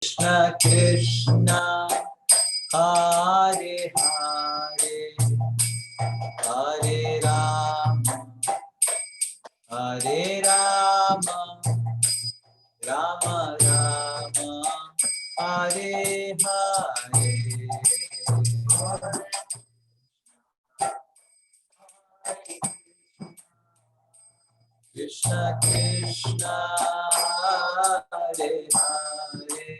Krishna Krishna Hare Hare Hare Rama Hare Rama Rama Rama Hare Hare Krishna Krishna Hare Hare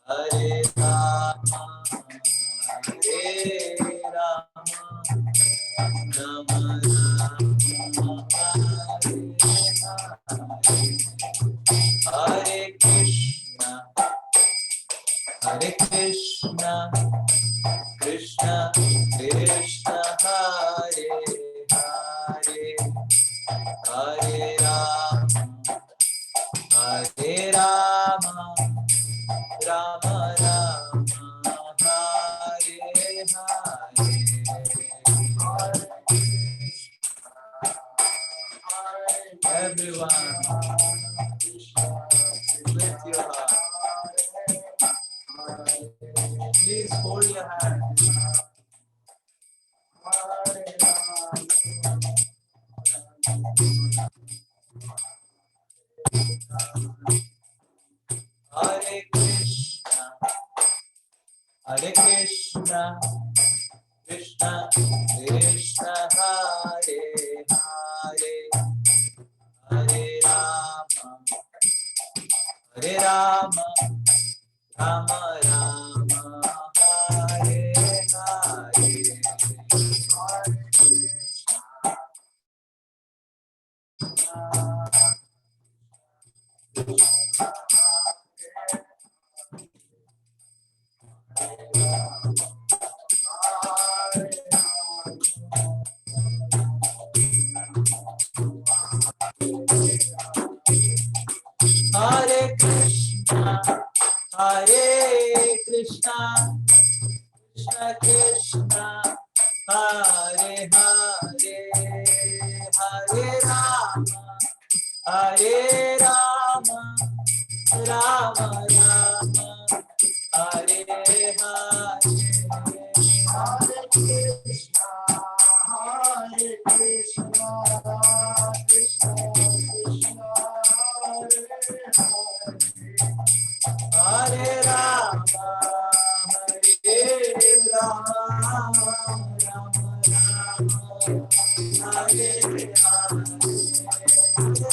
Hare Rama Hare Rama Rama Rama Hare Krishna Krishna Krishna Hare Hare Hare Rama Rama Rama Hare Hare. Everyone, lift your heart. Please hold your hand. Hare Krishna, Krishna Krishna Hare Hare, Hare Rama, Rama Rama, Hare Hare. Hare Krishna, Krishna Krishna, Hare Hare, Hare Rama, Rama Rama, Hare Hare. Hare Krishna, Krishna Krishna, Hare Rama, Hare Rama, Rama Rama, Hare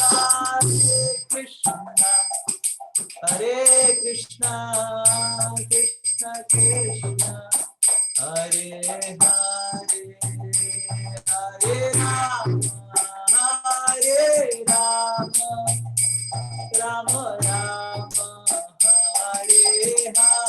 Hare. Hare Krishna, Krishna Krishna, Hare Hare, Hare Rama, Rama Rama, Hare Hare.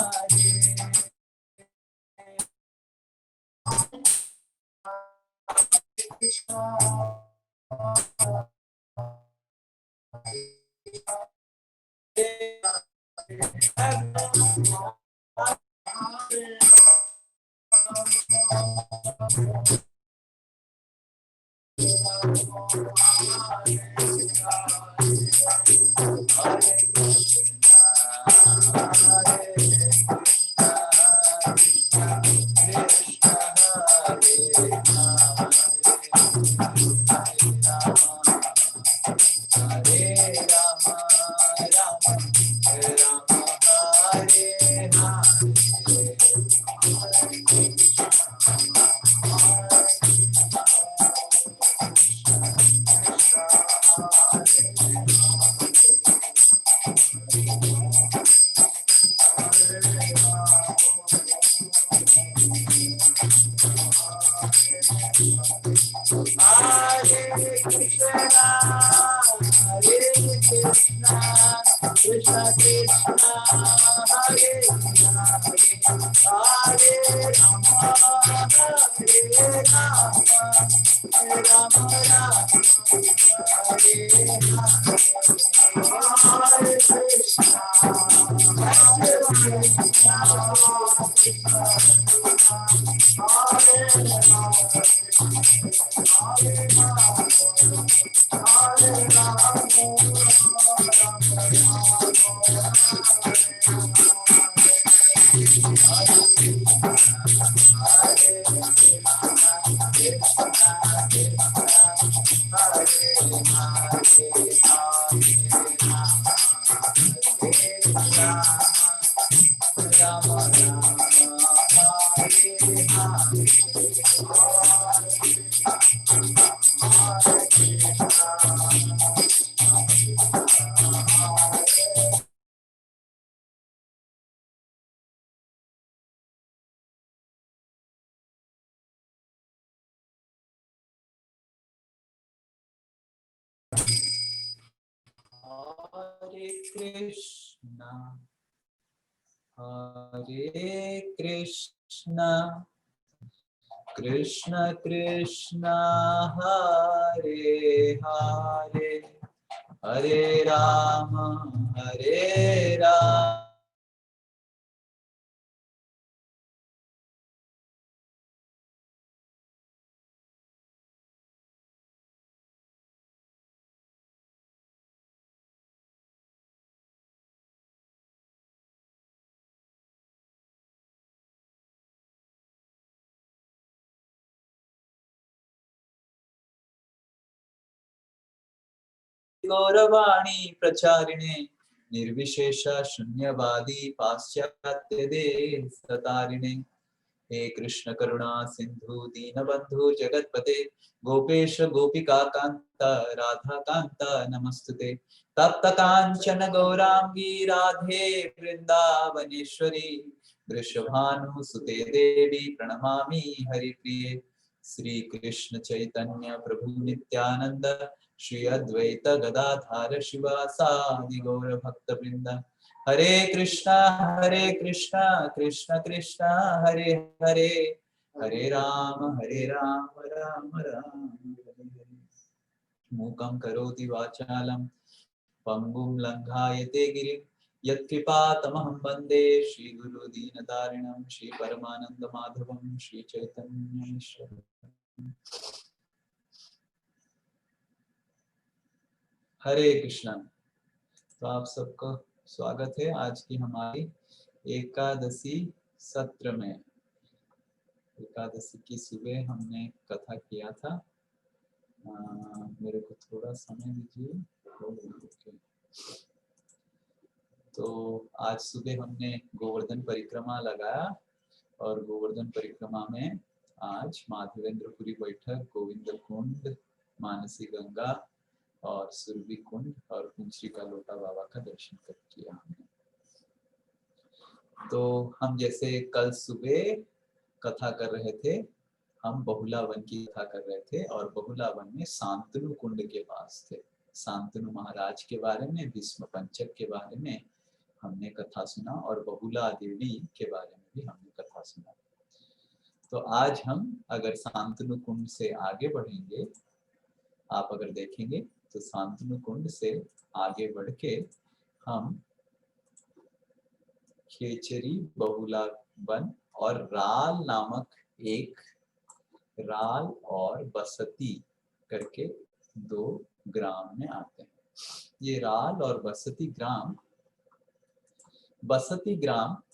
Rama Rama Hare Hare Hare Krishna, Krishna Krishna, Hare Hare, Hare Rama, Hare Rama. गौरवाणी प्रचारिणे निर्विशेष शून्यवादी पाश्चात्य देशतारिणे हे कृष्ण करुणा सिंधु दीनबंधु जगतपते गोपेश गोपिका कांत राधा कांत नमस्तुते तप्त कांचन गौरांगी राधे वृंदावनेश्वरी वृषभानुसुते देवी प्रणमामि हरिप्रिये श्री कृष्ण चैतन्य प्रभु नित्यानंद श्री अद्वैत गदाधार शिवासादि गौर भक्त वृंद हरे कृष्णा कृष्ण कृष्ण हरे हरे हरे राम राम राम राम हरे मूकं करोति वाचालं पंगुं लंघायते गिरिं यत्कृपातमहं वन्दे श्रीगुरु दीनतारिणं श्री परमानंद माधवं श्री चैतन्य ईश्वरं। हरे कृष्णा। तो आप सबको स्वागत है आज की हमारी एकादशी सत्र में। एकादशी की सुबह हमने कथा किया था। मेरे को थोड़ा समय दीजिए। तो आज सुबह हमने गोवर्धन परिक्रमा लगाया और गोवर्धन परिक्रमा में आज माधवेंद्रपुरी बैठक, गोविंद कुंड, मानसी गंगा और सुरभि कुंड और कुंची का लोटा बाबा का दर्शन कर किया हमने। तो हम जैसे कल सुबह कथा कर रहे थे, हम बहुला वन की कथा कर रहे थे और बहुला वन में शांतनु कुंड के पास थे। शांतनु महाराज के बारे में, भीष्म पंचक के बारे में हमने कथा सुना और बहुला देवी के बारे में भी हमने कथा सुना। तो आज हम अगर शांतनु कुंड से आगे बढ़ेंगे, आप अगर देखेंगे तो शांतनु कुंड से आगे बढ़ के हम खेचरी, बहुला वन और राल नामक एक राल और बसती करके दो ग्राम में आते हैं। ये राल और बसती ग्राम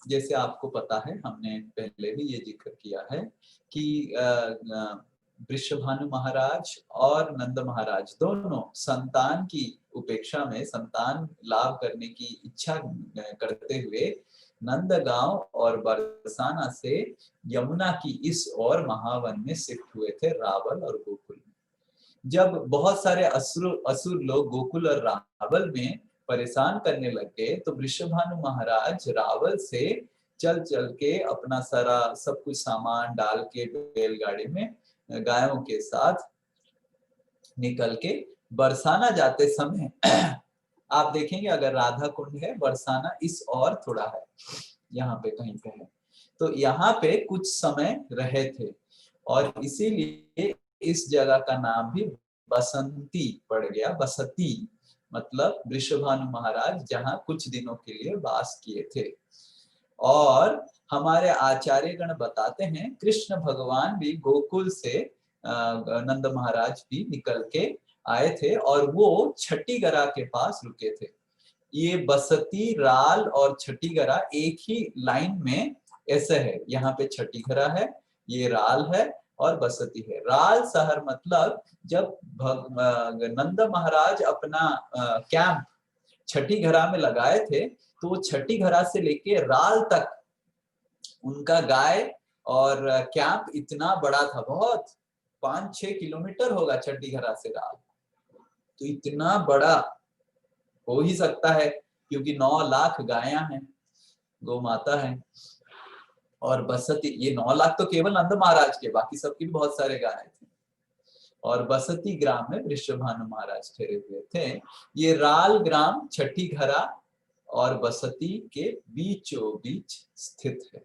जैसे आपको पता है, हमने पहले भी ये जिक्र किया है कि वृषभानु महाराज और नंद महाराज दोनों संतान की उपेक्षा में, संतान लाभ करने की इच्छा करते हुए नंदगांव और बरसाना से यमुना की इस ओर महावन में शिफ्ट हुए थे, रावल और गोकुल में। जब बहुत सारे असुर लोग गोकुल और रावल में परेशान करने लग गए तो वृषभानु महाराज रावल से चल के अपना सारा सब कुछ सामान डाल के बैलगाड़ी में गायों के साथ निकल के बरसाना जाते समय आप देखेंगे अगर राधा कुंड है, बरसाना इस और थोड़ा है, यहाँ पे कहीं पे है, तो यहाँ पे कुछ समय रहे थे और इसीलिए इस जगह का नाम भी बसंती पड़ गया। बसती मतलब वृषभानु महाराज जहाँ कुछ दिनों के लिए वास किए थे। और हमारे आचार्य गण बताते हैं कृष्ण भगवान भी गोकुल से नंद महाराज भी निकल के आए थे और वो छठी गरा के पास रुके थे। ये बसती, राल और छठी गरा एक ही लाइन में ऐसे है। यहाँ पे छठी गरा है, ये राल है और बसती है। राल शहर मतलब जब नंद महाराज अपना कैंप छठी गरा में लगाए थे तो छठी घरा से लेके राल तक उनका गाय और कैंप इतना बड़ा था, बहुत 5-6 किलोमीटर होगा छठी घरा से राल। तो इतना बड़ा हो ही सकता है क्योंकि 9 लाख गायां हैं, गौ माता है। और बसती, ये 9 लाख तो केवल नंद महाराज के, बाकी सबके भी बहुत सारे गाय थे। और बसती ग्राम में वृषभानु महाराज ठहरे हुए थे। ये राल ग्राम छठी घरा और बसती के बीचों बीच स्थित है।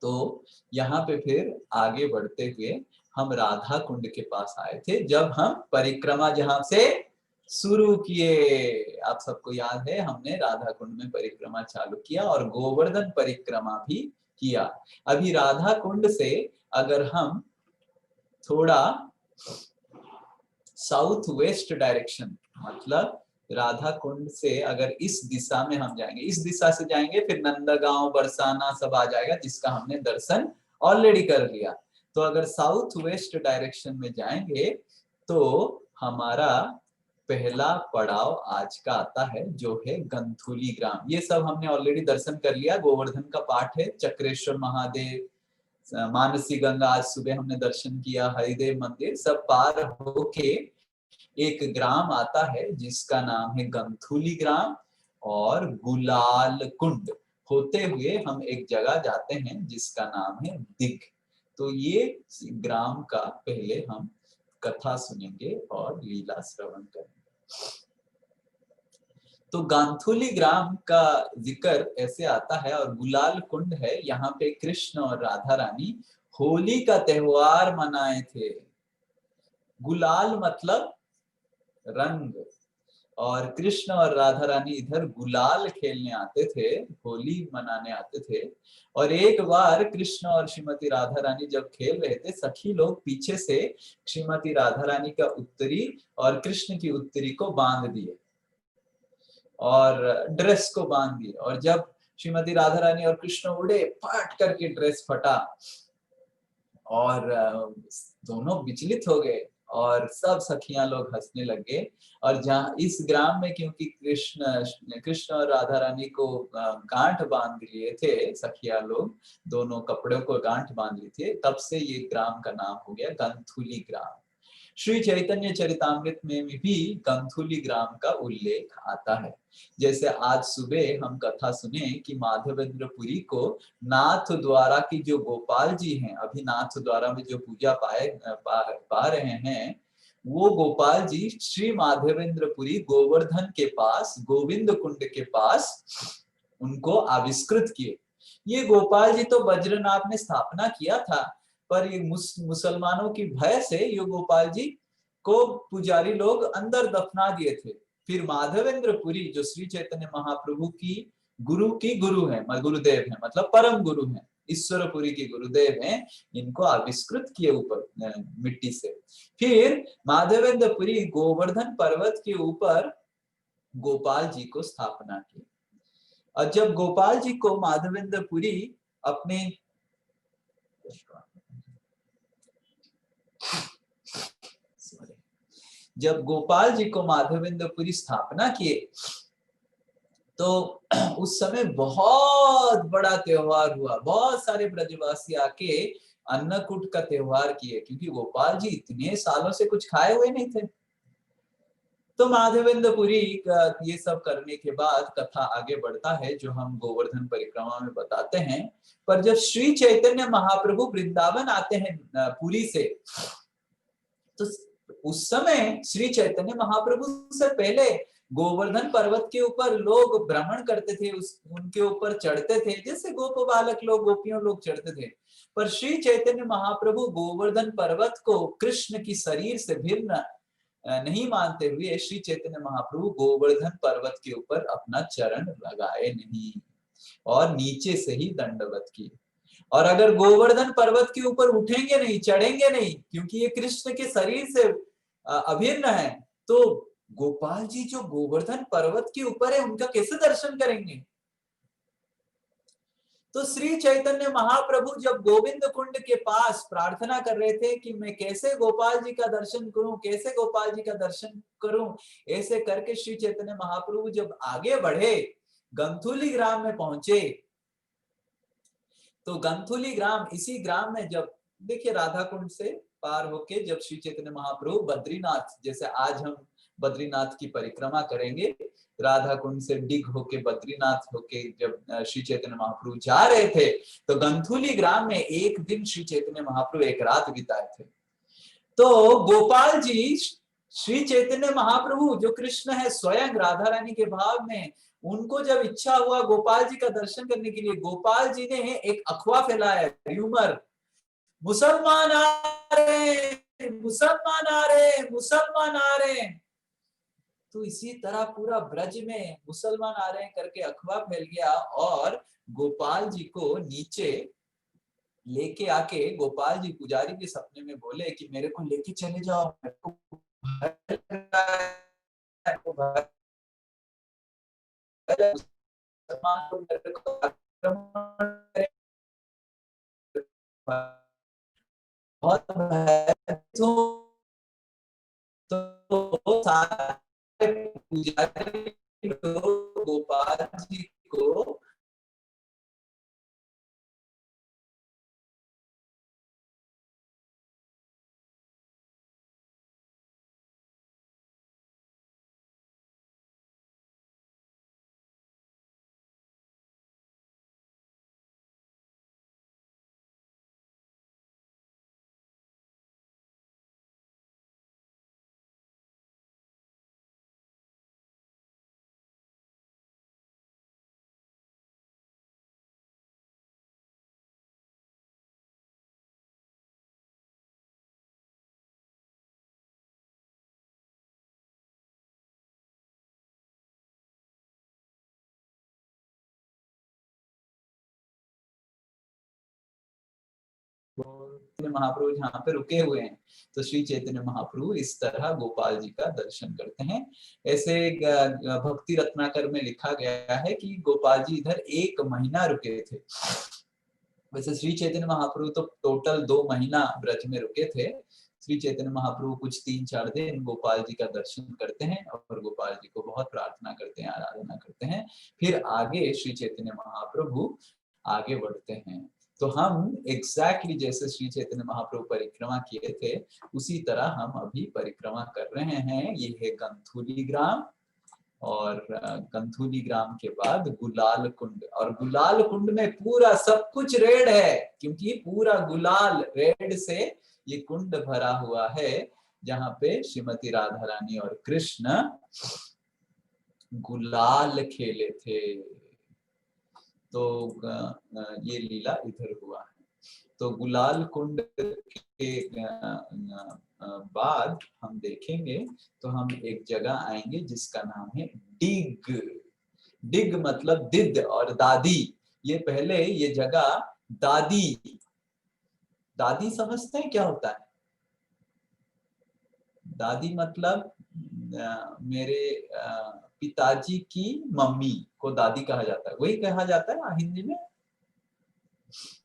तो यहाँ पे फिर आगे बढ़ते हुए हम राधा कुंड के पास आए थे, जब हम परिक्रमा जहां से शुरू किए। आप सबको याद है, हमने राधा कुंड में परिक्रमा चालू किया और गोवर्धन परिक्रमा भी किया। अभी राधा कुंड से अगर हम थोड़ा साउथ वेस्ट डायरेक्शन, मतलब राधा कुंड से अगर इस दिशा में हम जाएंगे, इस दिशा से जाएंगे, फिर नंदगांव, बरसाना सब आ जाएगा, जिसका हमने दर्शन ऑलरेडी कर लिया। तो अगर साउथ वेस्ट डायरेक्शन में जाएंगे तो हमारा पहला पड़ाव आज का आता है, जो है गंथुली ग्राम। ये सब हमने ऑलरेडी दर्शन कर लिया, गोवर्धन का पाठ है, चक्रेश्वर महादेव, मानसी गंगा आज सुबह हमने दर्शन किया, हरिदेव मंदिर सब पार होके एक ग्राम आता है जिसका नाम है गंथुली ग्राम, और गुलाल कुंड होते हुए हम एक जगह जाते हैं जिसका नाम है दिग। तो ये ग्राम का पहले हम कथा सुनेंगे और लीला श्रवण करेंगे। तो गांथुली ग्राम का जिक्र ऐसे आता है, और गुलाल कुंड है, यहाँ पे कृष्ण और राधा रानी होली का त्योहार मनाए थे। गुलाल मतलब रंग, और कृष्ण और राधा रानी इधर गुलाल खेलने आते थे, होली मनाने आते थे। और एक बार कृष्ण और श्रीमती राधा रानी जब खेल रहे थे, सखी लोग पीछे से श्रीमती राधा रानी का उत्तरी और कृष्ण की उत्तरी को बांध दिए और ड्रेस को बांध दिए, और जब श्रीमती राधा रानी और कृष्ण उड़े, फट करके ड्रेस फटा और दोनों विचलित हो गए और सब सखियां लोग हंसने लगे। और जहाँ इस ग्राम में क्योंकि कृष्ण और राधा रानी को गांठ बांध लिए थे, सखिया लोग दोनों कपड़ों को गांठ बांध लिए थे, तब से ये ग्राम का नाम हो गया गंथुली ग्राम। श्री चैतन्य चरितामृत में भी गंथुली ग्राम का उल्लेख आता है। जैसे आज सुबह हम कथा सुने कि माधवेंद्र पुरी को नाथ द्वारा की जो गोपाल जी हैं, अभी नाथ द्वारा में जो पूजा पा रहे हैं, वो गोपाल जी श्री माधवेंद्र पुरी गोवर्धन के पास, गोविंद कुंड के पास उनको आविष्कृत किए। ये गोपाल जी तो बज्रनाथ ने स्थापना किया था, पर ये मुसलमानों की भय से ये गोपाल जी को पुजारी लोग अंदर दफना दिए थे। फिर माधवेंद्र पुरी जो श्री चैतन्य महाप्रभु की गुरु हैं, गुरुदेव हैं, मतलब परम गुरु हैं, ईश्वरपुरी के गुरुदेव हैं, इनको आविष्कृत किए ऊपर मिट्टी से। फिर माधवेंद्र पुरी गोवर्धन पर्वत के ऊपर गोपाल जी को स्थापना की। और जब गोपाल जी को माधवेंद्र पुरी अपने जब गोपाल जी को माधवेंद्र पुरी स्थापना किए, तो उस समय बहुत बड़ा त्योहार हुआ, बहुत सारे ब्रजवासी आके अन्नकूट का त्योहार किए, क्योंकि गोपाल जी इतने सालों से कुछ खाए हुए नहीं थे। तो माधवेंद्र पुरी ये सब करने के बाद कथा आगे बढ़ता है, जो हम गोवर्धन परिक्रमा में बताते हैं। पर जब श्री चैतन्य महाप्रभु वृंदावन आते हैं पुरी से, तो उस समय श्री चैतन्य महाप्रभु से पहले गोवर्धन पर्वत के ऊपर लोग भ्रमण करते थे, उनके ऊपर चढ़ते थे, जैसे गोप बालक लोग, गोपियों लोग चढ़ते थे। पर श्री चैतन्य महाप्रभु गोवर्धन पर्वत को कृष्ण की शरीर से भिन्न नहीं मानते हुए, श्री चैतन्य महाप्रभु गोवर्धन पर्वत के ऊपर अपना चरण लगाए नहीं और नीचे से ही दंडवत किए। और अगर गोवर्धन पर्वत के ऊपर उठेंगे नहीं, चढ़ेंगे नहीं, क्योंकि ये कृष्ण के शरीर से अभिन्न है, तो गोपाल जी जो गोवर्धन पर्वत के ऊपर है, उनका कैसे दर्शन करेंगे? तो श्री चैतन्य महाप्रभु जब गोविंद कुंड के पास प्रार्थना कर रहे थे कि मैं कैसे गोपाल जी का दर्शन करूं, कैसे गोपाल जी का दर्शन करूं, ऐसे करके श्री चैतन्य महाप्रभु जब आगे बढ़े, गंथुली ग्राम में पहुंचे। तो गंथुली ग्राम, इसी ग्राम में जब देखिए राधा कुंड से पार होके जब श्री चैतन्य महाप्रभु बद्रीनाथ, जैसे आज हम बद्रीनाथ की परिक्रमा करेंगे, राधा कुंड से डिग होके बद्रीनाथ होके जब श्री चैतन्य महाप्रभु जा रहे थे, तो गंथुली ग्राम में एक दिन श्री चैतन्य महाप्रभु एक रात बिताए थे। तो गोपाल जी, श्री चैतन्य महाप्रभु जो कृष्ण है स्वयं राधा रानी के भाव में, उनको जब इच्छा हुआ गोपाल जी का दर्शन करने के लिए, गोपाल जी ने एक अफवाह फैलाया, र्यूमर, मुसलमान आ रहे, मुसलमान आ रहे, मुसलमान आ रहे। तो इसी तरह पूरा ब्रज में मुसलमान आ रहे हैं करके अफवाह फैल गया, और गोपाल जी को नीचे लेके आके गोपाल जी पुजारी के सपने में बोले कि मेरे को लेके चले जाओ, मेरे को भय लग रहा है, बहुत तो सारे पुजारी गोपाल जी को महाप्रभु जहाँ पे रुके हुए हैं, तो श्री चैतन्य महाप्रभु इस तरह गोपाल जी का दर्शन करते हैं। ऐसे भक्ति रत्नाकर में लिखा गया है कि गोपाल जी इधर 1 महीना रुके थे। वैसे श्री चैतन्य महाप्रभु तो टोटल 2 महीना ब्रज में रुके थे। श्री चैतन्य महाप्रभु कुछ 3-4 दिन गोपाल जी का दर्शन करते हैं और गोपाल जी को बहुत प्रार्थना करते हैं, आराधना करते हैं। फिर आगे श्री चैतन्य महाप्रभु आगे बढ़ते हैं। तो हम एग्जैक्टली जैसे श्री चैतन्य महाप्रभु परिक्रमा किए थे, उसी तरह हम अभी परिक्रमा कर रहे हैं। ये है गंथुली ग्राम, और गंथुली ग्राम के बाद गुलाल कुंड, और गुलाल कुंड में पूरा सब कुछ रेड है, क्योंकि पूरा गुलाल रेड से ये कुंड भरा हुआ है, जहां पे श्रीमती राधा रानी और कृष्ण गुलाल खेले थे। तो ये लीला इधर हुआ है। तो गुलाल कुंड के बाद हम देखेंगे तो हम एक जगह आएंगे जिसका नाम है डिग। डिग मतलब दिद और दादी। ये पहले ये जगह दादी, दादी समझते हैं क्या होता है? दादी मतलब मेरे पिताजी की मम्मी को दादी कहा जाता है, वही कहा जाता है हिंदी में।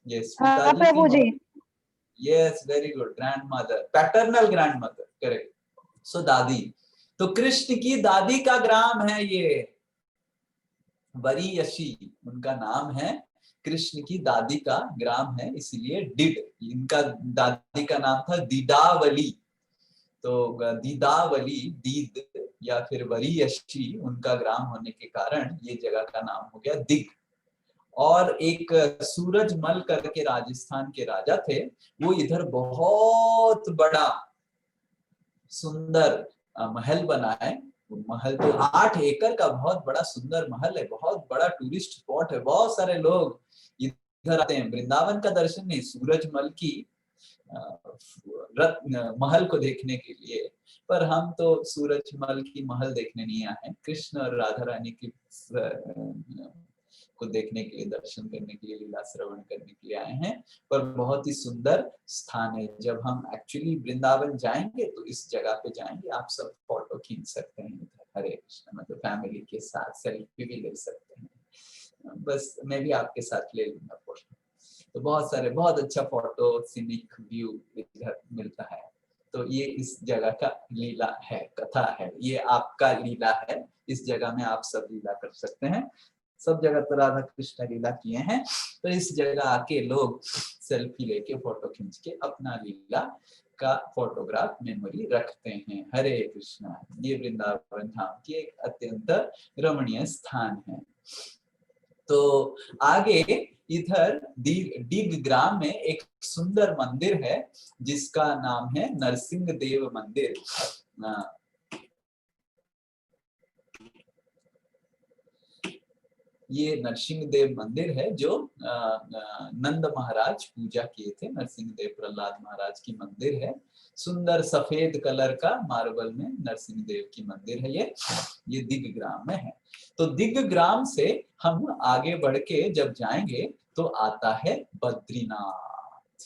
यस, पिताजी की mummy. Yes, very good, grand mother, paternal grand mother, correct. So दादी, तो कृष्ण की दादी का ग्राम है ये, वरीयसी उनका नाम है, कृष्ण की दादी का ग्राम है, इसलिए डिड। इनका दादी का नाम था दीदावली, तो दीदावली, दीद या फिर वरीयसी उनका ग्राम होने के कारण ये जगह का नाम हो गया दिग। और एक सूरजमल करके राजस्थान के राजा थे, वो इधर बहुत बड़ा सुंदर महल बनाए। महल तो 8 एकड़ का बहुत बड़ा सुंदर महल है, बहुत बड़ा टूरिस्ट स्पॉट है, बहुत सारे लोग इधर आते हैं वृंदावन का दर्शन नहीं, सूरजमल की रत्न महल को देखने के लिए। पर हम तो सूरजमल की महल देखने नहीं आए हैं, कृष्ण और राधा रानी की को देखने के लिए, दर्शन करने के लिए, लीला श्रवण करने के लिए आए हैं। पर बहुत ही सुंदर स्थान है। जब हम एक्चुअली वृंदावन जाएंगे तो इस जगह पे जाएंगे, आप सब फोटो खींच सकते हैं। हरे कृष्ण, मतलब फैमिली के साथ सेल्फी भी ले सकते हैं। बस मैं भी आपके साथ ले लूंगा फोटो। तो बहुत सारे, बहुत अच्छा फोटो सीनिक व्यू इधर मिलता है। तो ये इस जगह का लीला है, कथा है, ये आपका लीला है। इस जगह में आप सब लीला कर सकते हैं। सब जगह तो राधा कृष्ण लीला किए हैं, तो इस जगह आके लोग सेल्फी लेके फोटो खींच के अपना लीला का फोटोग्राफ मेमोरी रखते हैं। हरे कृष्णा। ये वृंदावन धाम की एक अत्यंत रमणीय स्थान है। तो आगे इधर डिग ग्राम में एक सुंदर मंदिर है जिसका नाम है नरसिंह देव मंदिर। ये नरसिंह देव मंदिर है जो नंद महाराज पूजा किए थे। नरसिंह देव प्रहलाद महाराज की मंदिर है। सुंदर सफेद कलर का मार्बल में नरसिंह देव की मंदिर है। ये दिग ग्राम में है। तो दिग ग्राम से हम आगे बढ़ के जब जाएंगे तो आता है बद्रीनाथ।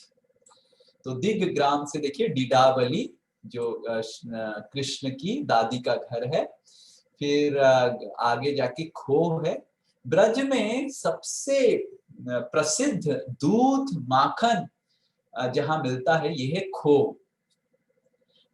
तो दिग ग्राम से देखिए डिडावली जो कृष्ण की दादी का घर है। फिर आगे जाके खो है। ब्रज में सबसे प्रसिद्ध दूध माखन जहां मिलता है यह है खो।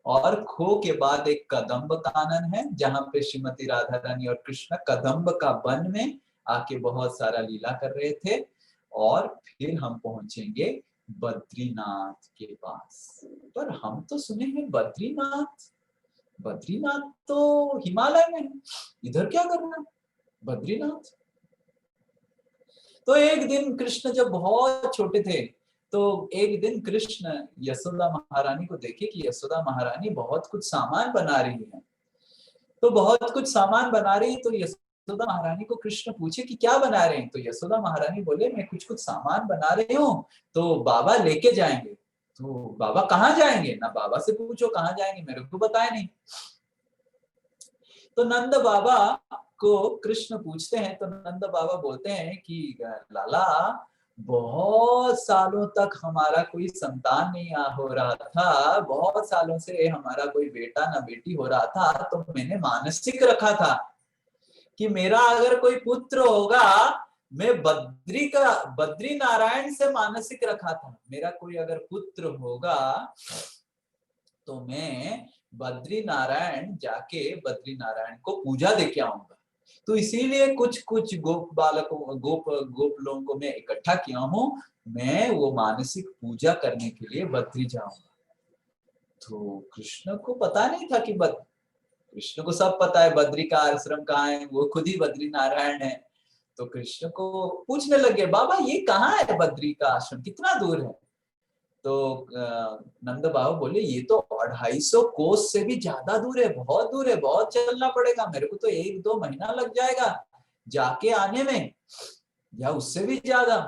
और खो के बाद एक कदम्ब कानन है जहां पे श्रीमती राधा रानी और कृष्ण कदम्ब का वन में आके बहुत सारा लीला कर रहे थे। और फिर हम पहुंचेंगे बद्रीनाथ के पास। पर हम तो सुने हैं बद्रीनाथ, बद्रीनाथ तो हिमालय में है, इधर क्या करना बद्रीनाथ। तो एक दिन कृष्ण जब बहुत छोटे थे तो एक दिन कृष्ण यशोदा महारानी को देखे कि यशोदा महारानी बहुत कुछ सामान बना रही है। तो बहुत कुछ सामान बना रही है तो यशोदा महारानी को कृष्ण पूछे कि क्या बना रहे हैं। तो यशोदा महारानी बोले मैं कुछ कुछ सामान बना रही हूँ, तो बाबा लेके जाएंगे। तो बाबा कहाँ जाएंगे, ना बाबा से पूछो कहाँ जाएंगे, मेरे को बताया नहीं। तो नंद बाबा को कृष्ण पूछते हैं तो नंद बाबा बोलते हैं कि लाला बहुत सालों तक हमारा कोई संतान नहीं हो रहा था, बहुत सालों से हमारा कोई बेटा ना बेटी हो रहा था। तो मैंने मानसिक रखा था कि मेरा अगर कोई पुत्र होगा, मैं बद्री नारायण से मानसिक रखा था, मेरा कोई अगर पुत्र होगा तो मैं बद्री नारायण जाके बद्री नारायण को पूजा देके आऊंगा। तो इसीलिए कुछ कुछ गोप बालकों गोप लोगों को मैं इकट्ठा किया हूँ, मैं वो मानसिक पूजा करने के लिए बद्री जाऊंगा। तो कृष्ण को पता नहीं था कि कृष्ण को सब पता है बद्री का आश्रम कहाँ है, वो खुद ही बद्री नारायण है। तो कृष्ण को पूछने लगे बाबा ये कहाँ है बद्री का आश्रम, कितना दूर है। तो नंद बाबा बोले ये तो 250 कोस से भी ज्यादा दूर है, बहुत दूर है, बहुत चलना पड़ेगा, मेरे को तो 1-2 महीना लग जाएगा जाके आने में, या उससे भी ज्यादा।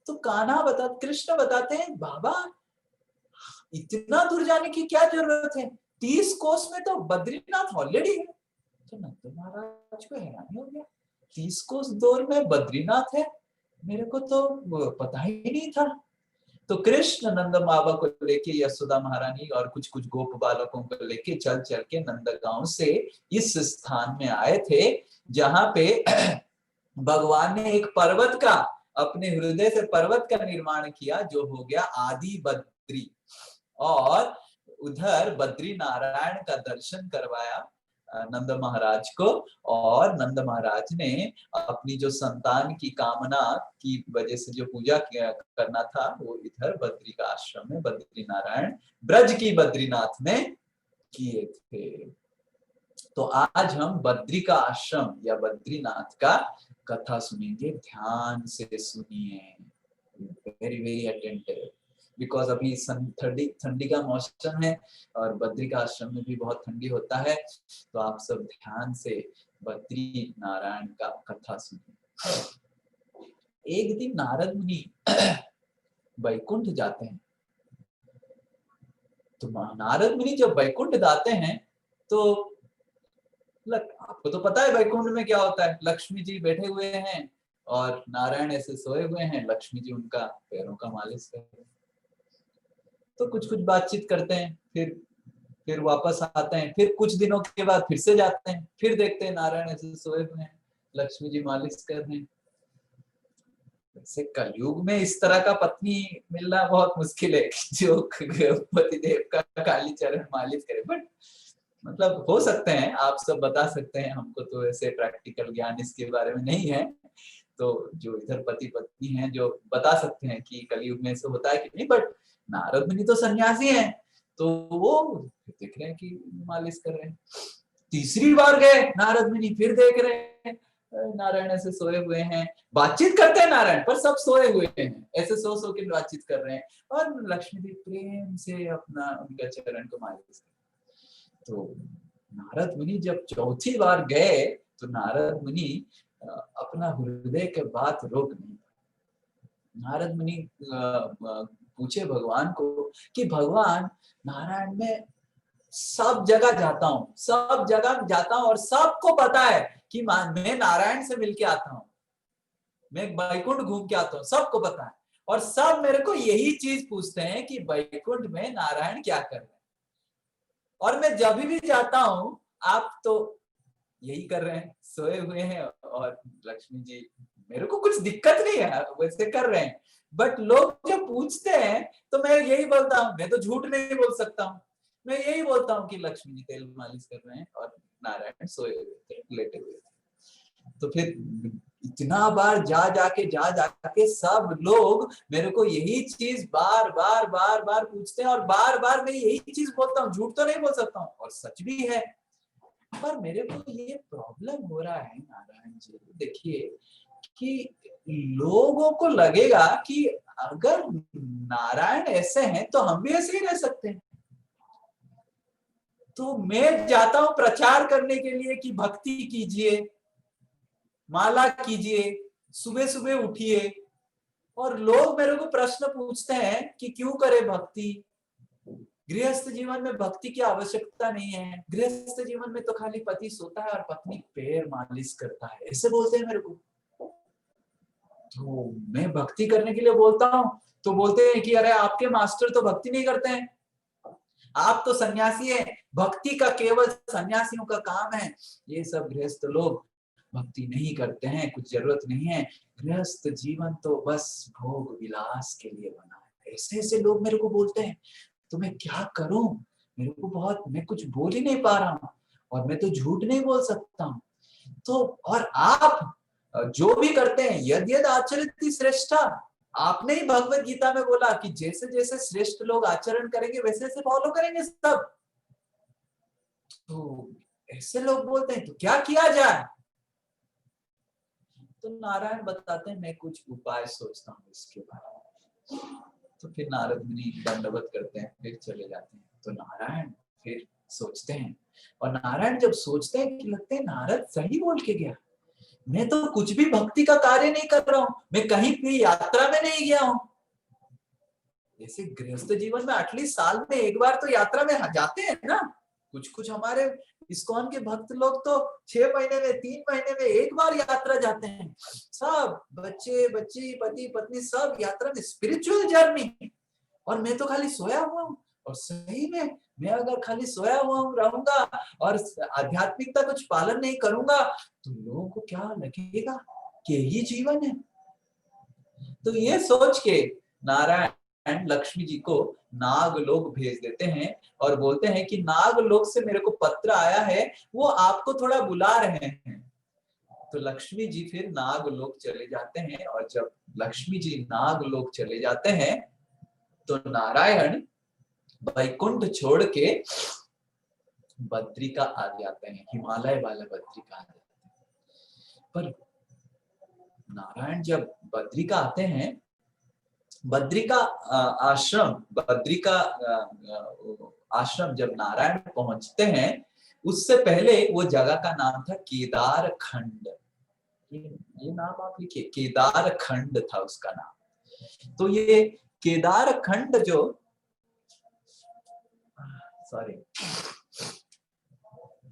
तो कृष्ण बताते हैं बाबा इतना दूर जाने की क्या जरूरत है, 30 कोस में तो बद्रीनाथ ऑलरेडी है। तो नंद महाराज को हैरानी हो गया, 30 कोस दूर में बद्रीनाथ है, मेरे को तो पता ही नहीं था। तो कृष्ण नंद बाबा को लेके यशोदा महारानी और कुछ कुछ गोप बालकों को लेके चल चल के नंदगांव से इस स्थान में आए थे जहां पे भगवान ने एक पर्वत का, अपने हृदय से पर्वत का निर्माण किया जो हो गया आदि बद्री, और उधर बद्री नारायण का दर्शन करवाया नंद महाराज को। और नंद महाराज ने अपनी जो संतान की कामना की वजह से जो पूजा करना था वो इधर बद्री का आश्रम में बद्री नारायण ब्रज की बद्रीनाथ में किए थे। तो आज हम बद्री का आश्रम या बद्रीनाथ का कथा सुनेंगे, ध्यान से सुनिए, वेरी वेरी अटेंटिव, बिकॉज अभी ठंडी का मौसम है और बद्री का आश्रम में भी बहुत ठंडी होता है। तो आप सब ध्यान से बद्री नारायण का कथा सुनिए। एक दिन नारद मुनि वैकुंठ जाते हैं। तो नारद मुनि जब वैकुंठ जाते हैं तो आपको तो पता है वैकुंठ में क्या होता है, लक्ष्मी जी बैठे हुए हैं और नारायण ऐसे सोए हुए हैं, लक्ष्मी जी उनका पैरों का मालिश कर रहे हैं। तो कुछ कुछ बातचीत करते हैं, फिर वापस आते हैं, फिर कुछ दिनों के बाद फिर से जाते हैं, फिर देखते हैं नारायण ऐसे सोए हुए हैं, लक्ष्मी जी मालिश कर रहे हैं। वैसे कलयुग में इस तरह का पत्नी मिलना बहुत मुश्किल है जो पति देव का काली चरण मालिश करे। बट मतलब हो सकते हैं, आप सब बता सकते हैं, हमको तो ऐसे प्रैक्टिकल ज्ञान इसके बारे में नहीं है, तो जो इधर पति पत्नी हैं जो बता सकते हैं कि कलयुग में ऐसे होता है कि नहीं। बट नारद मुनि तो सन्यासी हैं, तो वो देख रहे हैं कि मालिश कर रहे हैं। तीसरी बार गए नारद मुनि, फिर देख रहे हैं नारायण ऐसे सोए हुए हैं, बातचीत करते हैं नारायण, पर सब सोए हुए हैं, ऐसे सो सो के बातचीत कर रहे हैं, और लक्ष्मी जी प्रेम से अपना उनका चरण को मालिश कर। तो नारद मुनि जब चौथी बार गए तो नारद मुनि अपना हृदय के बात रोक नहीं पाए। नारद मुनि पूछे भगवान को कि भगवान, नारायण में सब जगह जाता हूँ, सब जगह जाता हूँ और सबको पता है कि मैं नारायण से मिलके आता हूँ, मैं वैकुंठ घूम के आता हूँ, सबको पता है, और सब मेरे को यही चीज पूछते हैं कि वैकुंठ में नारायण क्या कर रहे हैं, और मैं जब भी जाता हूँ आप तो यही कर रहे हैं, सोए हुए हैं, और लक्ष्मी जी मेरे को कुछ दिक्कत नहीं है, वैसे कर रहे हैं। बट लोग जब पूछते हैं तो मैं यही बोलता हूँ, मैं तो झूठ नहीं बोल सकता हूँ, मैं यही बोलता हूँ कि लक्ष्मी जी तेल मालिश कर रहे हैं और नारायण सोए हुए थे, लेटे हुए थे। तो फिर इतना बार जा जाके सब लोग मेरे को यही चीज बार बार बार बार पूछते हैं, और बार बार मैं यही चीज बोलता हूँ, झूठ तो नहीं बोल सकता हूँ, और सच भी है। पर मेरे को ये प्रॉब्लम हो रहा है नारायण जी, देखिए कि लोगों को लगेगा कि अगर नारायण ऐसे हैं तो हम भी ऐसे ही रह सकते हैं। तो मैं जाता हूं प्रचार करने के लिए कि भक्ति कीजिए, माला कीजिए, सुबह सुबह उठिए, और लोग मेरे को प्रश्न पूछते हैं कि क्यों करे भक्ति, गृहस्थ जीवन में भक्ति की आवश्यकता नहीं है, गृहस्थ जीवन में तो खाली पति सोता है और पत्नी पैर मालिश करता है, ऐसे बोलते हैं मेरे को। तो मैं भक्ति करने के लिए बोलता हूँ तो बोलते हैं कि अरे आपके मास्टर तो भक्ति नहीं करते हैं, आप तो सन्यासी हैं, भक्ति का केवल सन्यासियों का काम है, ये सब गृहस्थ लोग भक्ति नहीं करते हैं, कुछ जरूरत नहीं है, गृहस्थ जीवन तो बस भोग विलास के लिए बना है, ऐसे ऐसे लोग मेरे को बोलते हैं। तो मैं क्या करूं, मेरे को बहुत, मैं कुछ बोल ही नहीं पा रहा हूँ, और मैं तो झूठ नहीं बोल सकता हूँ। तो और आप जो भी करते हैं, यद यद आचरति श्रेष्ठा, आपने ही भगवत गीता में बोला कि जैसे जैसे श्रेष्ठ लोग आचरण करेंगे वैसे वैसे फॉलो करेंगे सब। तो ऐसे लोग बोलते हैं तो क्या किया जाए, तो नारायण बताते हैं मैं कुछ उपाय सोचता हूँ इसके बारे में। तो फिर नारद मुनि दंडवत करते हैं, फिर चले जाते हैं। तो नारायण फिर सोचते हैं, और नारायण जब सोचते हैं कि लगते हैं नारद सही बोल के गया, मैं तो कुछ भी भक्ति का कार्य नहीं कर रहा हूँ, मैं कहीं भी यात्रा में नहीं गया हूँ। जैसे गृहस्थ जीवन में एटलीस्ट साल में एक बार तो यात्रा में जाते हैं ना, कुछ कुछ हमारे इस्कॉन के भक्त लोग तो 6 महीने में, 3 महीने में एक बार यात्रा जाते हैं, सब बच्चे बच्ची पति पत्नी सब यात्रा में, स्पिरिचुअल जर्नी। और मैं तो खाली सोया हुआ हूँ, और सही में मैं अगर खाली सोया हुआ हूँ रहूंगा और आध्यात्मिकता कुछ पालन नहीं करूंगा तो लोगों को क्या लगेगा कि यही जीवन है। तो ये सोच के नारायण लक्ष्मी जी को नागलोक भेज देते हैं, और बोलते हैं कि नागलोक से मेरे को पत्र आया है, वो आपको थोड़ा बुला रहे हैं। तो लक्ष्मी जी फिर नागलोक चले जाते हैं, और जब लक्ष्मी जी नागलोक चले जाते हैं तो नारायण वैकुंठ छोड़ के बद्रिका आ जाते हैं, हिमालय वाला बद्रिका आ जाते हैं। पर नारायण जब बद्रिका आते हैं, बद्रिका आश्रम, बद्रिका आश्रम जब नारायण पहुंचते हैं, उससे पहले वो जगह का नाम था केदार खंड। ये नाम आप लिखिए, केदार खंड था उसका नाम। तो ये केदार खंड जो, सॉरी,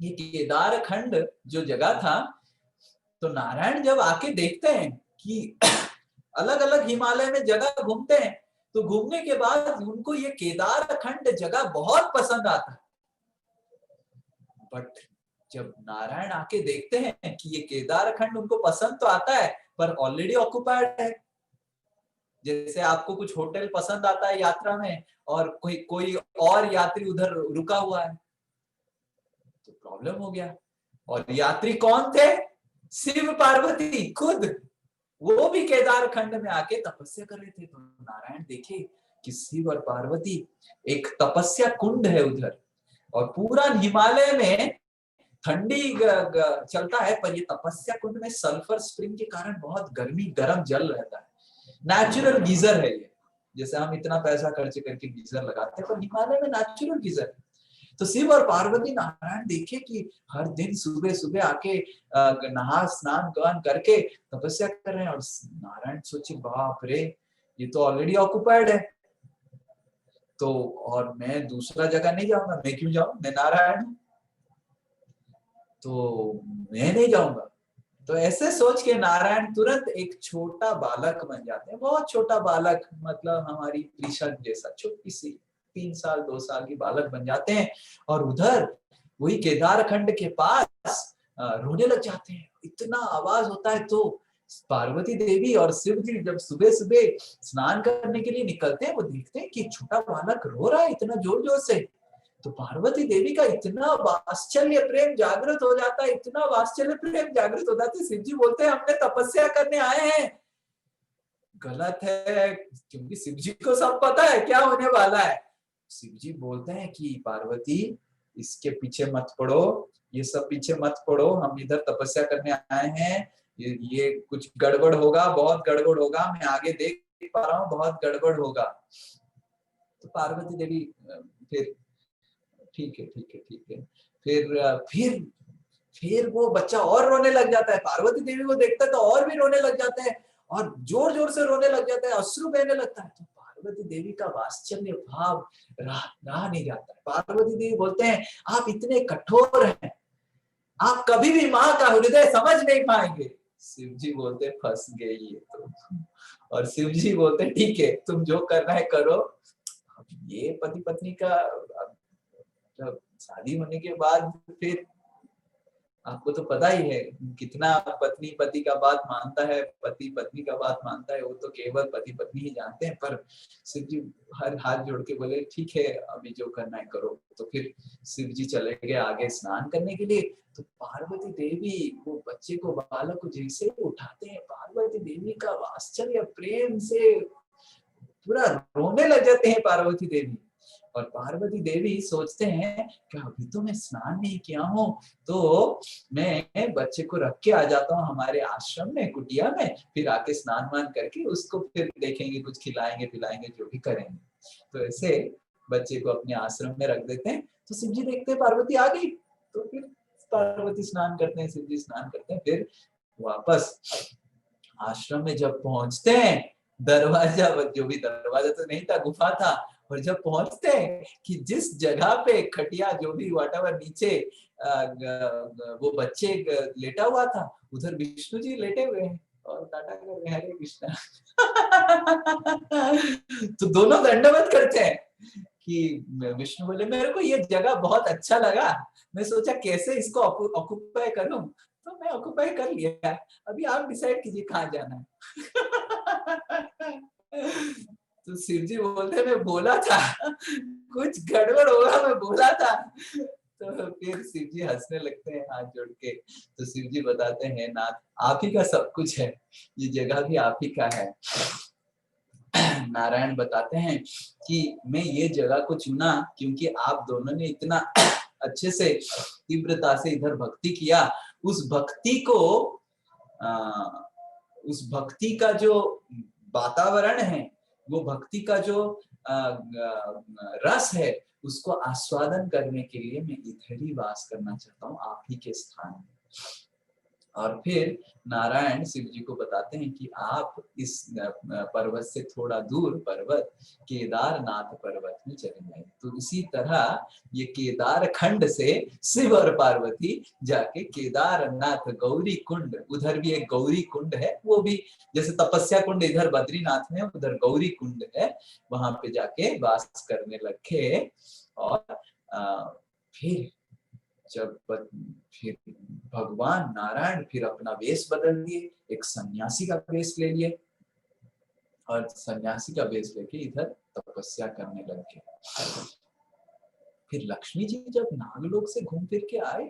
ये केदार खंड जो जगह था, तो नारायण जब आके देखते हैं कि अलग अलग हिमालय में जगह घूमते हैं, तो घूमने के बाद उनको ये केदार खंड जगह बहुत पसंद आता है। बट जब नारायण आके देखते हैं कि ये केदार खंड उनको पसंद तो आता है पर ऑलरेडी ऑक्युपाइड है, जैसे आपको कुछ होटल पसंद आता है यात्रा में और कोई कोई और यात्री उधर रुका हुआ है, तो प्रॉब्लम हो गया। और यात्री कौन थे? शिव पार्वती खुद, वो भी केदार खंड में आके तपस्या कर रहे थे। तो नारायण देखे कि शिव और पार्वती, एक तपस्या कुंड है उधर, और पूरा हिमालय में ठंडी चलता है, पर ये तपस्या कुंड में सल्फर स्प्रिंग के कारण बहुत गर्म जल रहता है। नेचुरल गीजर है ये, जैसे हम इतना पैसा खर्च करके गीजर लगाते हैं, पर हिमालय में नेचुरल गीजर है। तो शिव और पार्वती नारायण देखे कि हर दिन सुबह सुबह आके नहा स्नान करके तपस्या कर रहे हैं। और नारायण सोचे बाप रे, ये तो ऑलरेडी ऑक्युपाइड है, तो और मैं दूसरा जगह नहीं जाऊंगा, मैं क्यों जाऊं, मैं नारायण हूं, तो मैं नहीं जाऊंगा। तो ऐसे सोच के नारायण तुरंत एक छोटा बालक बन जाते हैं, बहुत छोटा बालक, मतलब हमारी त्रिशत जैसा छोटी सी 3 साल 2 साल की बालक बन जाते हैं। और उधर वही केदार खंड के पास रोने लग जाते हैं। इतना आवाज होता है। तो पार्वती देवी और शिव जी जब सुबह सुबह स्नान करने के लिए निकलते हैं, वो देखते हैं कि छोटा बालक रो रहा है इतना जोर जोर से। तो पार्वती देवी का इतना वात्सल्य प्रेम जागृत हो जाता है, इतना वात्सल्य प्रेम जागृत हो जाता है। शिव जी बोलते हैं हमने तपस्या करने आए हैं। गलत है, क्योंकि शिव जी को सब पता है क्या होने वाला है। शिव जी बोलते हैं कि पार्वती इसके पीछे मत पड़ो, ये सब पीछे मत पड़ो, हम इधर तपस्या करने आए हैं, ये कुछ गड़बड़ होगा, बहुत गड़बड़ होगा, मैं आगे देख पा रहा हूँ, बहुत गड़बड़ होगा। तो पार्वती देवी फिर ठीक है ठीक है ठीक है, फिर वो बच्चा और रोने लग जाता है। पार्वती देवी को देखता है तो और भी रोने लग जाता है, और जोर जोर से रोने लग जाता है, अश्रु बहने लगता है। तो पार्वती देवी का वात्सल्य भाव रहा नहीं जाता है। पार्वती देवी बोलते हैं आप इतने कठोर हैं, आप कभी भी माँ का हृदय समझ नहीं पाएंगे। शिव जी बोलते फंस गए ये तो। और शिव जी बोलते ठीक है, तुम जो करना है करो। ये पति पत्नी का शादी होने के बाद फिर आपको तो पता ही है कितना पत्नी पति का बात मानता है, पति पत्नी का बात मानता है, वो तो केवल पति पत्नी ही जानते हैं। पर शिव जी हर हाथ जोड़ के बोले ठीक है, अभी जो करना है करो। तो फिर शिव जी चले गए आगे स्नान करने के लिए। तो पार्वती देवी वो बच्चे को, बालक को जैसे उठाते हैं, पार्वती देवी का वात्सल्य प्रेम से पूरा रोने लग जाते हैं पार्वती देवी। और पार्वती देवी सोचते हैं कि अभी तो मैं स्नान नहीं किया हूँ, तो मैं बच्चे को रख के आ जाता हूँ हमारे आश्रम में, कुटिया में, फिर आके स्नान वान करके उसको फिर देखेंगे, कुछ खिलाएंगे पिलाएंगे, जो भी करेंगे। तो ऐसे बच्चे को अपने आश्रम में रख देते हैं। तो शिव जी देखते हैं पार्वती आ गई, तो फिर पार्वती स्नान करते हैं, शिव जी स्नान करते हैं। फिर वापस आश्रम में जब पहुंचते हैं, दरवाजा, जो भी दरवाजा तो नहीं था, गुफा था, और जब पहुंचते हैं कि जिस जगह पे खटिया जो भी व्हाटएवर नीचे वो बच्चे लेटा हुआ था, उधर विष्णु जी लेटे हुए हैं और नाटक कर रहे हैं हरे कृष्णा। तो दोनों दंडवत करते हैं कि विष्णु बोले मेरे को ये जगह बहुत अच्छा लगा, मैं सोचा कैसे इसको ऑक्युपाई करूं, तो मैं ऑक्युपाई कर लिया, अभी आप डिसाइड कीजिए कहाँ जाना है। तो शिव जी बोलते मैं बोला था कुछ गड़बड़ होगा, मैं बोला था। तो फिर शिव जी हंसने लगते हैं हाथ जोड़ के। तो शिव जी बताते हैं नाथ आप ही का सब कुछ है, ये जगह भी आप ही का है। नारायण बताते हैं कि मैं ये जगह को चुना क्योंकि आप दोनों ने इतना अच्छे से तीव्रता से इधर भक्ति किया। उस भक्ति का जो वातावरण है, वो भक्ति का जो रस है, उसको आस्वादन करने के लिए मैं इधर ही वास करना चाहता हूँ, आप ही के स्थान में। और फिर नारायण शिव जी को बताते हैं कि आप इस पर्वत से थोड़ा दूर पर्वत केदारनाथ पर्वत में चले जाए। तो इसी तरह ये केदार खंड से शिव और पार्वती जाके केदारनाथ गौरी कुंड, उधर भी एक गौरी कुंड है, वो भी जैसे तपस्या कुंड इधर बद्रीनाथ में, उधर गौरी कुंड है, वहां पे जाके वास करने लगे। और फिर भगवान नारायण फिर अपना वेश बदल दिए, एक सन्यासी का वेश ले लिए, और सन्यासी का वेश लेके इधर तपस्या करने लगे। फिर लक्ष्मी जी जब नागलोक से घूम फिर के आए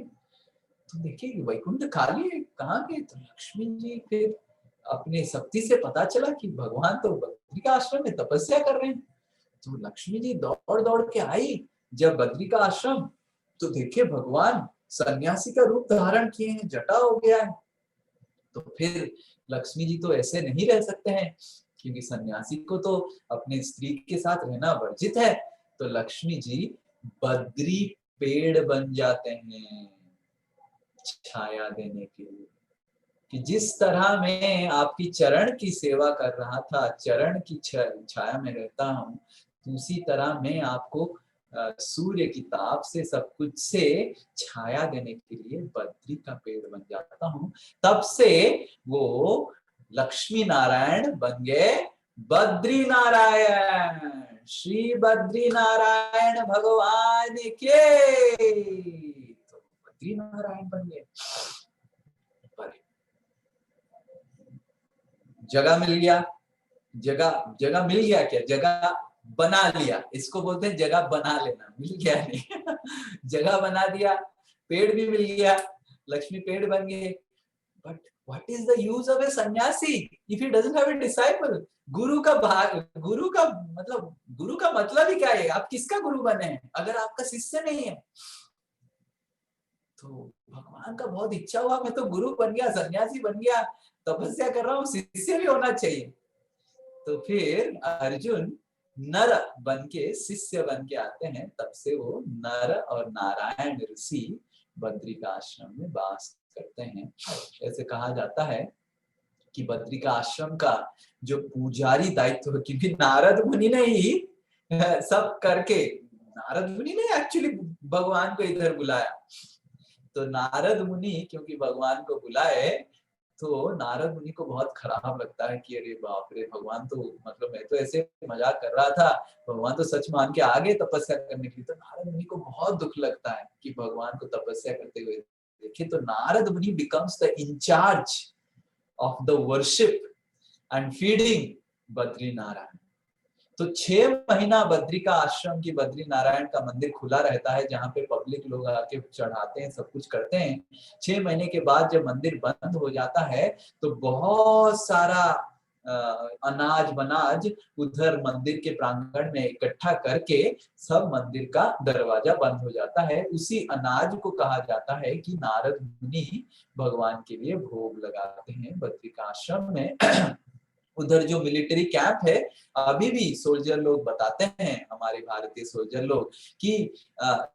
तो देखिए वैकुंठ खाली है, कहाँ गए? तो लक्ष्मी जी फिर अपने शक्ति से पता चला कि भगवान तो बद्री का आश्रम में तपस्या कर रहे हैं। तो लक्ष्मी जी दौड़ दौड़ के आई जब बद्री का आश्रम, तो देखिए भगवान सन्यासी का रूप धारण किए हैं, जटा हो गया है। तो फिर लक्ष्मी जी तो ऐसे नहीं रह सकते हैं, क्योंकि सन्यासी को तो अपने स्त्री के साथ रहना वर्जित है। तो लक्ष्मी जी बद्री पेड़ बन जाते हैं छाया देने के लिए, कि जिस तरह मैं आपकी चरण की सेवा कर रहा था, चरण की छाया में रहता हूँ, उसी तरह मैं आपको सूर्य की ताप से, सब कुछ से छाया देने के लिए बद्री का पेड़ बन जाता हूँ। तब से वो लक्ष्मी नारायण बन गए बद्री नारायण। श्री बद्री नारायण भगवान के, तो बद्री नारायण बन गए। जगह मिल गया, जगह मिल गया, क्या जगह बना लिया, इसको बोलते हैं जगह बना लेना, मिल गया नहीं जगह बना दिया, पेड़ भी मिल गया, लक्ष्मी पेड़ बन गए। But what is the use of a sannyasi if he doesn't have a disciple? गुरु का गुरु का मतलब ही क्या है? आप किसका गुरु बने हैं अगर आपका शिष्य नहीं है? तो भगवान का बहुत इच्छा हुआ, मैं तो गुरु बन गया, सन्यासी बन गया, तपस्या कर रहा हूँ, शिष्य भी होना चाहिए। तो फिर अर्जुन नर बन के, शिष्य बन के आते हैं। तब से वो नर और नारायण ऋषि बद्री का आश्रम में वास करते हैं। ऐसे कहा जाता है कि बद्री का आश्रम का जो पुजारी दायित्व, क्योंकि नारद मुनि ने ही सब करके, नारद मुनि ने एक्चुअली भगवान को इधर बुलाया। तो नारद मुनि क्योंकि भगवान को बुलाए, तो नारद मुनि को बहुत खराब लगता है कि अरे बाप रे, भगवान तो मतलब मैं तो ऐसे मजाक कर रहा था, भगवान तो सच मान के आगे तपस्या करने के लिए। तो नारद मुनि को बहुत दुख लगता है कि भगवान को तपस्या करते हुए देखे। तो Narad Muni becomes the in-charge of the worship and feeding Badri Narayan. तो 6 महीना बद्री का आश्रम की बद्री नारायण का मंदिर खुला रहता है, जहाँ पे पब्लिक लोग आके चढ़ाते हैं, सब कुछ करते हैं। 6 महीने के बाद जब मंदिर बंद हो जाता है, तो बहुत सारा अनाज बनाज उधर मंदिर के प्रांगण में इकट्ठा करके सब मंदिर का दरवाजा बंद हो जाता है। उसी अनाज को कहा जाता है कि नारद मुनि भगवान के लिए भोग लगाते हैं बद्री का आश्रम में। उधर जो मिलिट्री कैंप है, अभी भी सोल्जर लोग बताते हैं, हमारे भारतीय सोल्जर लोग, कि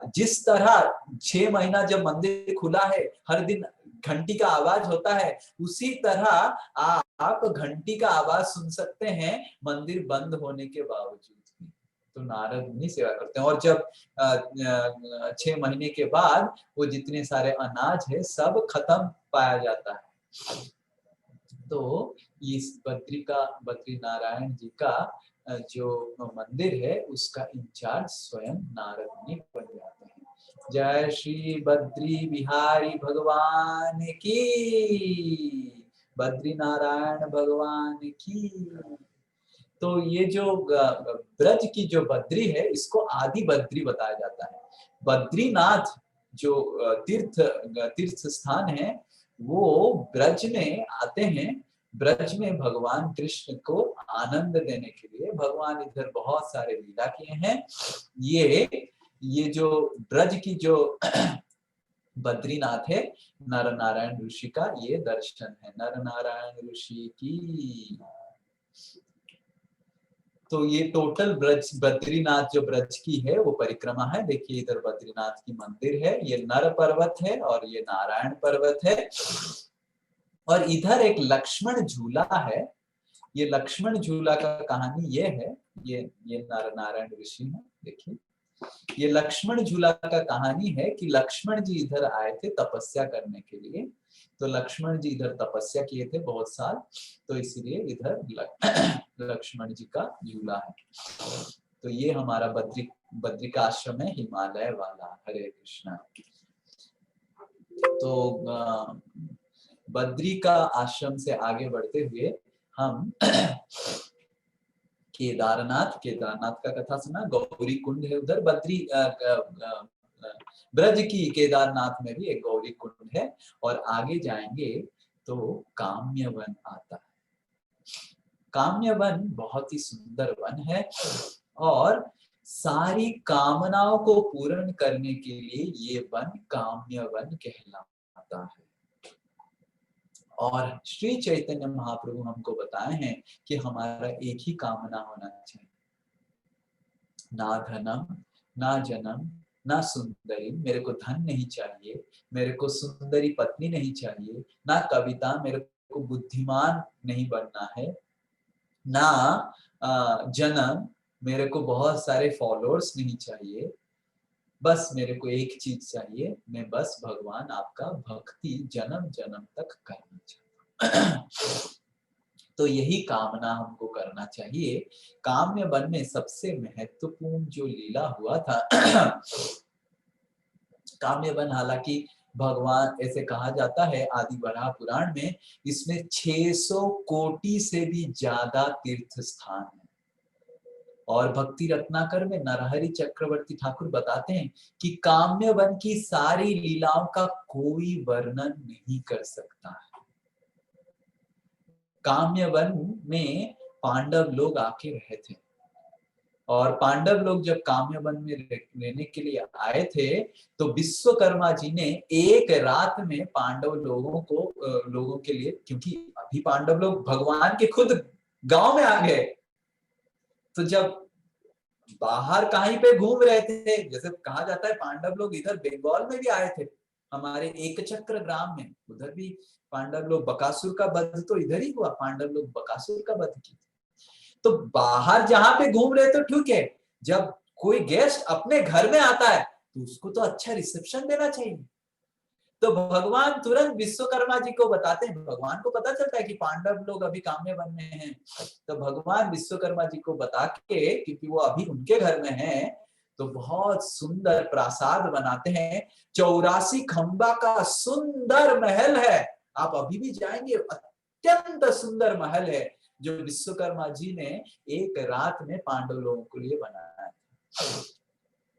जिस तरह 6 महीना जब मंदिर खुला है, हर दिन घंटी का आवाज होता है, उसी तरह आप घंटी का आवाज सुन सकते हैं मंदिर बंद होने के बावजूद भी। तो नारद मुनि सेवा करते हैं। और जब 6 महीने के बाद वो जितने सारे अनाज है सब खत्म पाया जाता है, तो इस बद्री नारायण जी का जो मंदिर है, उसका इंचार्ज स्वयं नारद मुनि बन जाते हैं। जय श्री बद्री बिहारी भगवान की, बद्री नारायण भगवान की। तो ये जो ब्रज की जो बद्री है, इसको आदि बद्री बताया जाता है। बद्रीनाथ जो तीर्थ स्थान है, वो ब्रज में आते हैं। ब्रज में भगवान कृष्ण को आनंद देने के लिए भगवान इधर बहुत सारे लीला किए हैं। ये जो ब्रज की जो बद्रीनाथ है, नर नारायण ऋषि का ये दर्शन है, नर नारायण ऋषि की। तो ये टोटल ब्रज, बद्रीनाथ जो ब्रज की है वो परिक्रमा है। देखिए इधर बद्रीनाथ की मंदिर है, ये नर पर्वत है और ये नारायण पर्वत है। और इधर एक लक्ष्मण झूला है। ये लक्ष्मण झूला का कहानी ये है, ये नर नारायण ऋषि है। देखिए ये लक्ष्मण झूला का कहानी है कि लक्ष्मण जी इधर आए थे तपस्या करने के लिए। तो लक्ष्मण जी इधर तपस्या किए थे बहुत साल, तो इसीलिए इधर लक्ष्मण जी का झूला है। तो ये हमारा बद्री का आश्रम है, हिमालय वाला। हरे कृष्णा। तो बद्री का आश्रम से आगे बढ़ते हुए हम केदारनाथ, केदारनाथ का कथा सुना, गौरी कुंड है उधर, ब्रज की केदारनाथ में भी एक गौरी कुंड है। और आगे जाएंगे तो काम्य वन आता है। काम्य वन बहुत ही सुंदर वन है और सारी कामनाओं को पूर्ण करने के लिए ये वन काम्य वन कहलाता है। और श्री चैतन्य महाप्रभु हमको बताए हैं कि हमारा एक ही कामना होना चाहिए, ना धनम, ना जन्म, ना सुंदरी, मेरे को धन नहीं चाहिए, मेरे को सुंदरी पत्नी नहीं चाहिए, ना कविता, मेरे को बुद्धिमान नहीं बनना है, ना जन्म, मेरे को बहुत सारे फॉलोअर्स नहीं चाहिए, बस मेरे को एक चीज चाहिए, मैं बस भगवान आपका भक्ति जन्म जन्म तक करना चाहता हूँ। तो यही कामना हमको करना चाहिए। काम्य वन में सबसे महत्वपूर्ण जो लीला हुआ था काम्य वन, हालांकि भगवान ऐसे कहा जाता है आदि वराह पुराण में, इसमें 600 कोटि से भी ज्यादा तीर्थ स्थान है। और भक्ति रत्नाकर में नरहरि चक्रवर्ती ठाकुर बताते हैं कि काम्य वन की सारी लीलाओं का कोई वर्णन नहीं कर सकता है। काम्य वन में पांडव लोग आके रहे थे और पांडव लोग जब काम्य वन में रहने के लिए आए थे तो विश्वकर्मा जी ने एक रात में पांडव लोगों के लिए, क्योंकि अभी पांडव लोग भगवान के खुद गांव में आ गए, तो जब बाहर कहीं पे घूम रहे थे, जैसे कहा जाता है पांडव लोग इधर बंगाल में भी आए थे, हमारे एक चक्र ग्राम में, उधर भी पांडव लोग, बकासुर का वध तो इधर ही हुआ, पांडव लोग बकासुर का वध किया। तो बाहर जहां पे घूम रहे तो ठीक है, जब कोई गेस्ट अपने घर में आता है तो उसको तो अच्छा रिसेप्शन देना चाहिए। तो भगवान तुरंत विश्वकर्मा जी को बताते हैं, भगवान को पता चलता है कि पांडव लोग अभी काम्य वन में हैं, तो भगवान विश्वकर्मा जी को बता के, क्योंकि वो अभी उनके घर में हैं, तो बहुत सुंदर प्रासाद बनाते हैं। 84 खंबा का सुंदर महल है, आप अभी भी जाएंगे, अत्यंत सुंदर महल है जो विश्वकर्मा जी ने एक रात में पांडव लोगों के लिए बनाया था।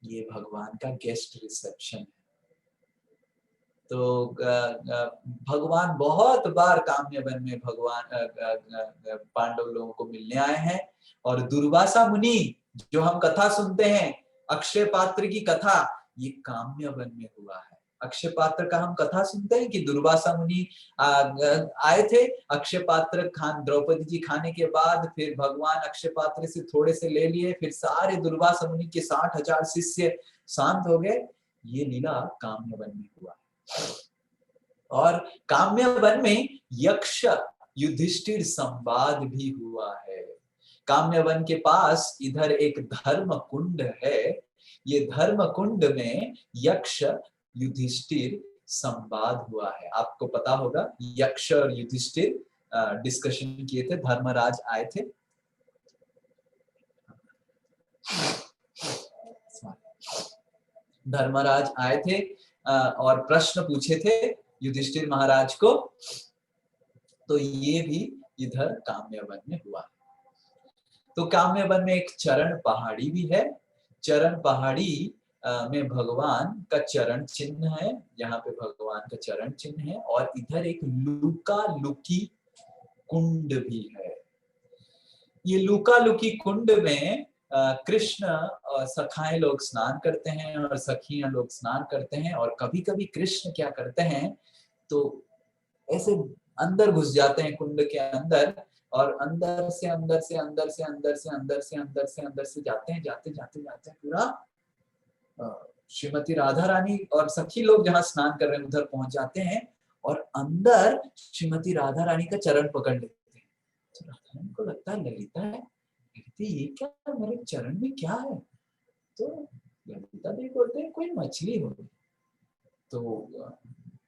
ये भगवान का गेस्ट रिसेप्शन है। तो भगवान बहुत बार काम्य वन में भगवान पांडव लोगों को मिलने आए हैं। और दुर्वासा मुनि जो हम कथा सुनते हैं, अक्षय पात्र की कथा, ये काम्य वन में हुआ है। अक्षय पात्र का हम कथा सुनते हैं कि दुर्वासा मुनि आए थे, अक्षय पात्र द्रौपदी जी खाने के बाद फिर भगवान अक्षय पात्र से थोड़े से ले लिए, फिर सारे दुर्वासा मुनि के 60,000 शिष्य शांत हो गए। ये लीला काम्य वन में हुआ। और काम्य वन में यक्ष युधिष्ठिर संवाद भी हुआ है। काम्य वन के पास इधर एक धर्म कुंड है, ये धर्म कुंड में यक्ष युधिष्ठिर संवाद हुआ है। आपको पता होगा यक्ष और युधिष्ठिर डिस्कशन किए थे, धर्मराज आए थे, धर्मराज आए थे और प्रश्न पूछे थे युधिष्ठिर महाराज को, तो ये भी इधर काम्य वन में हुआ। तो काम्य वन में एक चरण पहाड़ी भी है। चरण पहाड़ी में भगवान का चरण चिन्ह है, यहाँ पे भगवान का चरण चिन्ह है। और इधर एक लुका लुकी कुंड भी है। ये लुका लुकी कुंड में कृष्ण सखाएं लोग स्नान करते हैं और सखियां लोग स्नान करते हैं। और कभी कभी कृष्ण क्या करते हैं, तो ऐसे अंदर घुस जाते हैं कुंड के अंदर, और अंदर से अंदर से अंदर से अंदर से अंदर से अंदर से अंदर से जाते हैं, जाते जाते जाते पूरा श्रीमती राधा रानी और सखी लोग जहाँ स्नान कर रहे हैं उधर पहुंच जाते हैं, और अंदर श्रीमती राधा रानी का चरण पकड़ लेते हैं। तो राधा रानी को लगता है ललिता है, कहती ये क्या, मेरे चरण में क्या है? तो ललिता देवी बोलते हैं कोई मछली होगी। तो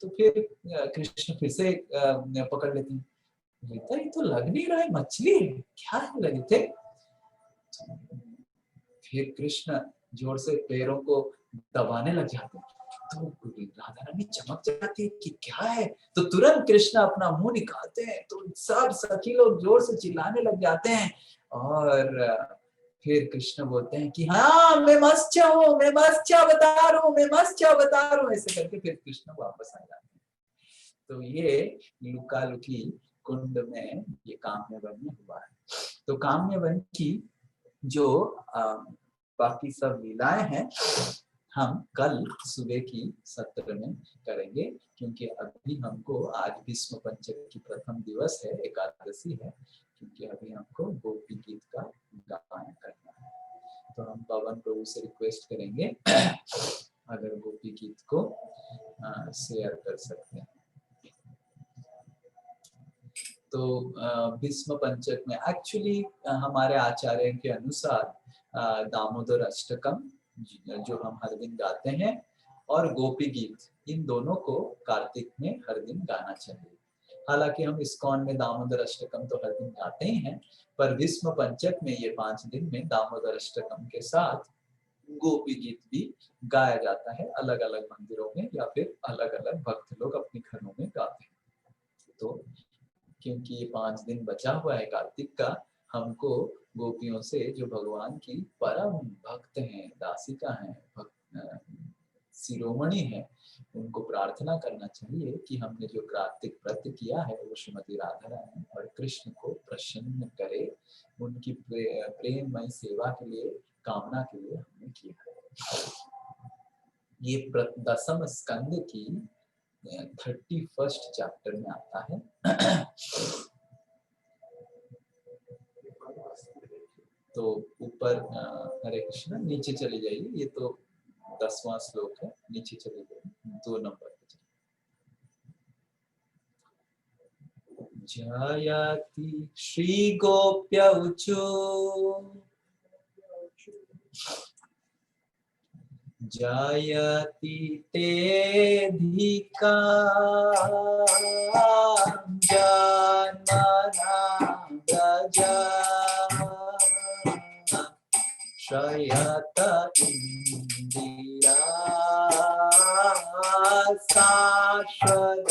फिर कृष्ण फिर से पकड़ लेते हैं, ललिता ये तो लग नहीं रहा है मछली है, क्या है ललिता? फिर कृष्ण जोर से पैरों को दबाने लग जाते हैं, तो राधा रानी चमक जाती है कि क्या है, तो तुरंत कृष्ण अपना मुंह निकालते हैं, तो सब सखी लोग जोर से चिल्लाने लग जाते हैं। और फिर कृष्ण बोलते हैं कि हाँ मैं मत्स्य हूँ, मैं मत्स्य अवतार हूँ, मैं मत्स्य अवतार हूँ, ऐसे करके फिर कृष्ण वापस आ जाते हैं। तो ये लुका लुकी कुंड में ये काम्य वन में हुआ है। तो काम्य वन की जो बाकी सब लीलाएं हैं हम कल सुबह की सत्र में करेंगे, क्योंकि अभी हमको आज भीष्म पंचक की प्रथम दिवस है, एकादशी है, क्योंकि अभी हमको गोपी गीत का गायन करना है। तो हम पवन प्रभु से रिक्वेस्ट करेंगे अगर गोपी गीत को शेयर कर सकते हैं। तो भीष्म पंचक में एक्चुअली हमारे आचार्य के अनुसार दामोदर अष्टकम जो हम हर दिन गाते हैं और गोपी गीत, इन दोनों को कार्तिक में हर दिन गाना चाहिए। हालांकि हम इस्कॉन में दामोदर अष्टकम तो हर दिन गाते ही हैं, पर भीष्म पंचक में ये 5 दिन में दामोदर अष्टकम के साथ गोपी गीत भी गाया जाता है, अलग अलग मंदिरों में या फिर अलग अलग भक्त लोग अपने घरों में गाते हैं। तो क्योंकि ये 5 दिन बचा हुआ है कार्तिक का, हमको गोपियों से जो भगवान की परम भक्त हैं, दासिका हैं, शिरोमणि है, उनको प्रार्थना करना चाहिए कि हमने जो कार्तिक व्रत किया है वो श्रीमती राधा रानी और कृष्ण को प्रसन्न करे, उनकी प्रेममय सेवा के लिए, कामना के लिए हमने किया है। ये 10वें स्कंद की 31st चैप्टर में आता है। तो ऊपर हरे कृष्ण, नीचे चले जाइए, ये तो 10वां श्लोक है, नीचे चले जाइए 2 नंबर पे चलिए। जयति श्री गोप्य उचु जयति तेधिका जनना गजा शयत इंदिरा शाश्वत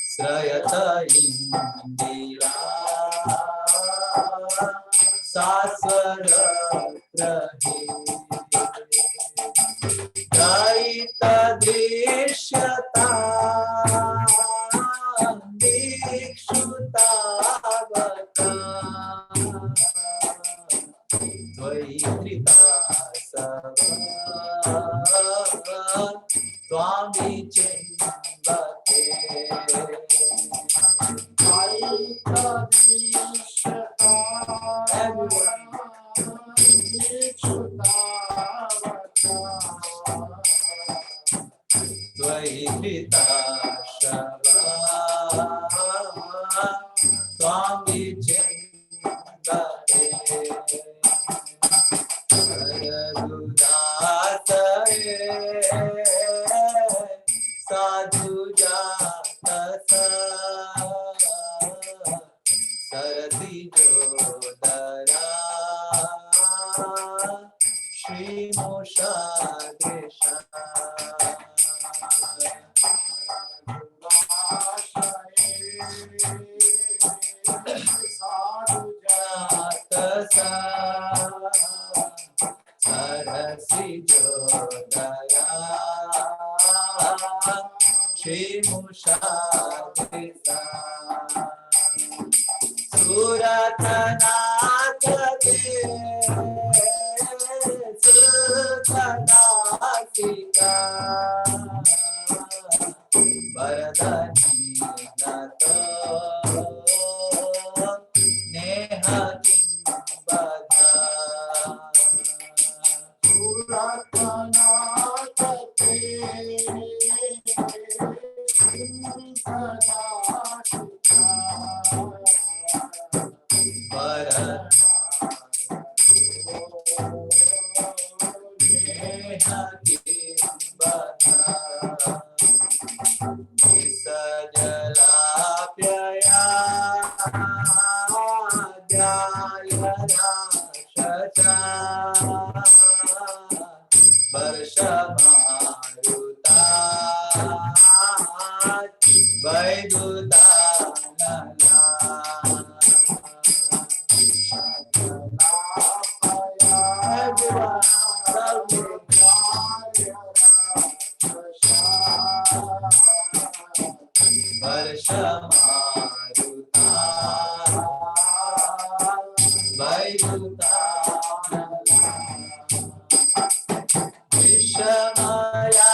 श्रयत इंदिरा शाश्वत दृश्यता दीक्षुतावता द्वैधृता सवा त्वामि चिन्वते द्वैधृता सवा त्वामि चिन्वते साधु जात सरदी जोदरा श्री मुषादेशा साधु जात सरसी जोदया श्री मुषादेशा सुरतनाथ के सुखनासिका वरदनी नत नेह किं बधा सुरतनाथ के वैरुतामला विषमयात्मजा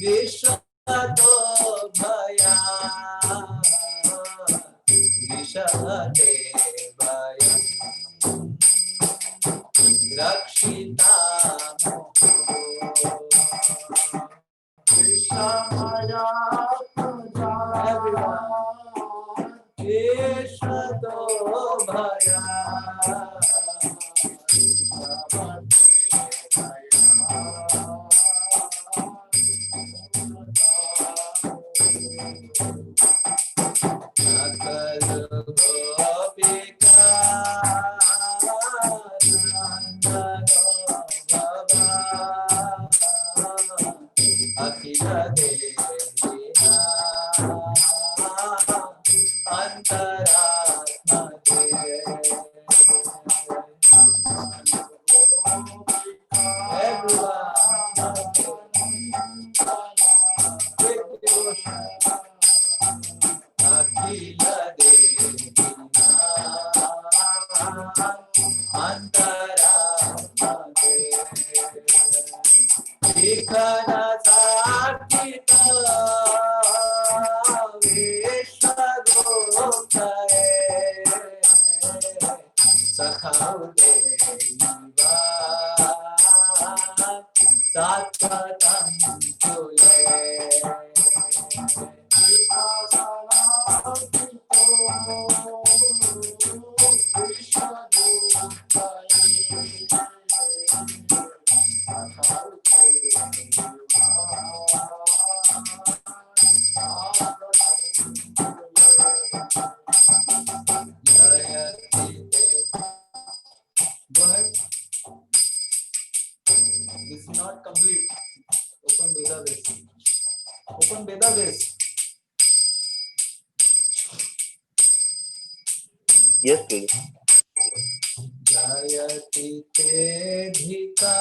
विश्वतो भया विशते भयम् रक्षितामो विषमयात्मजा विश्वतो भया Yes, please. जयति तेधिका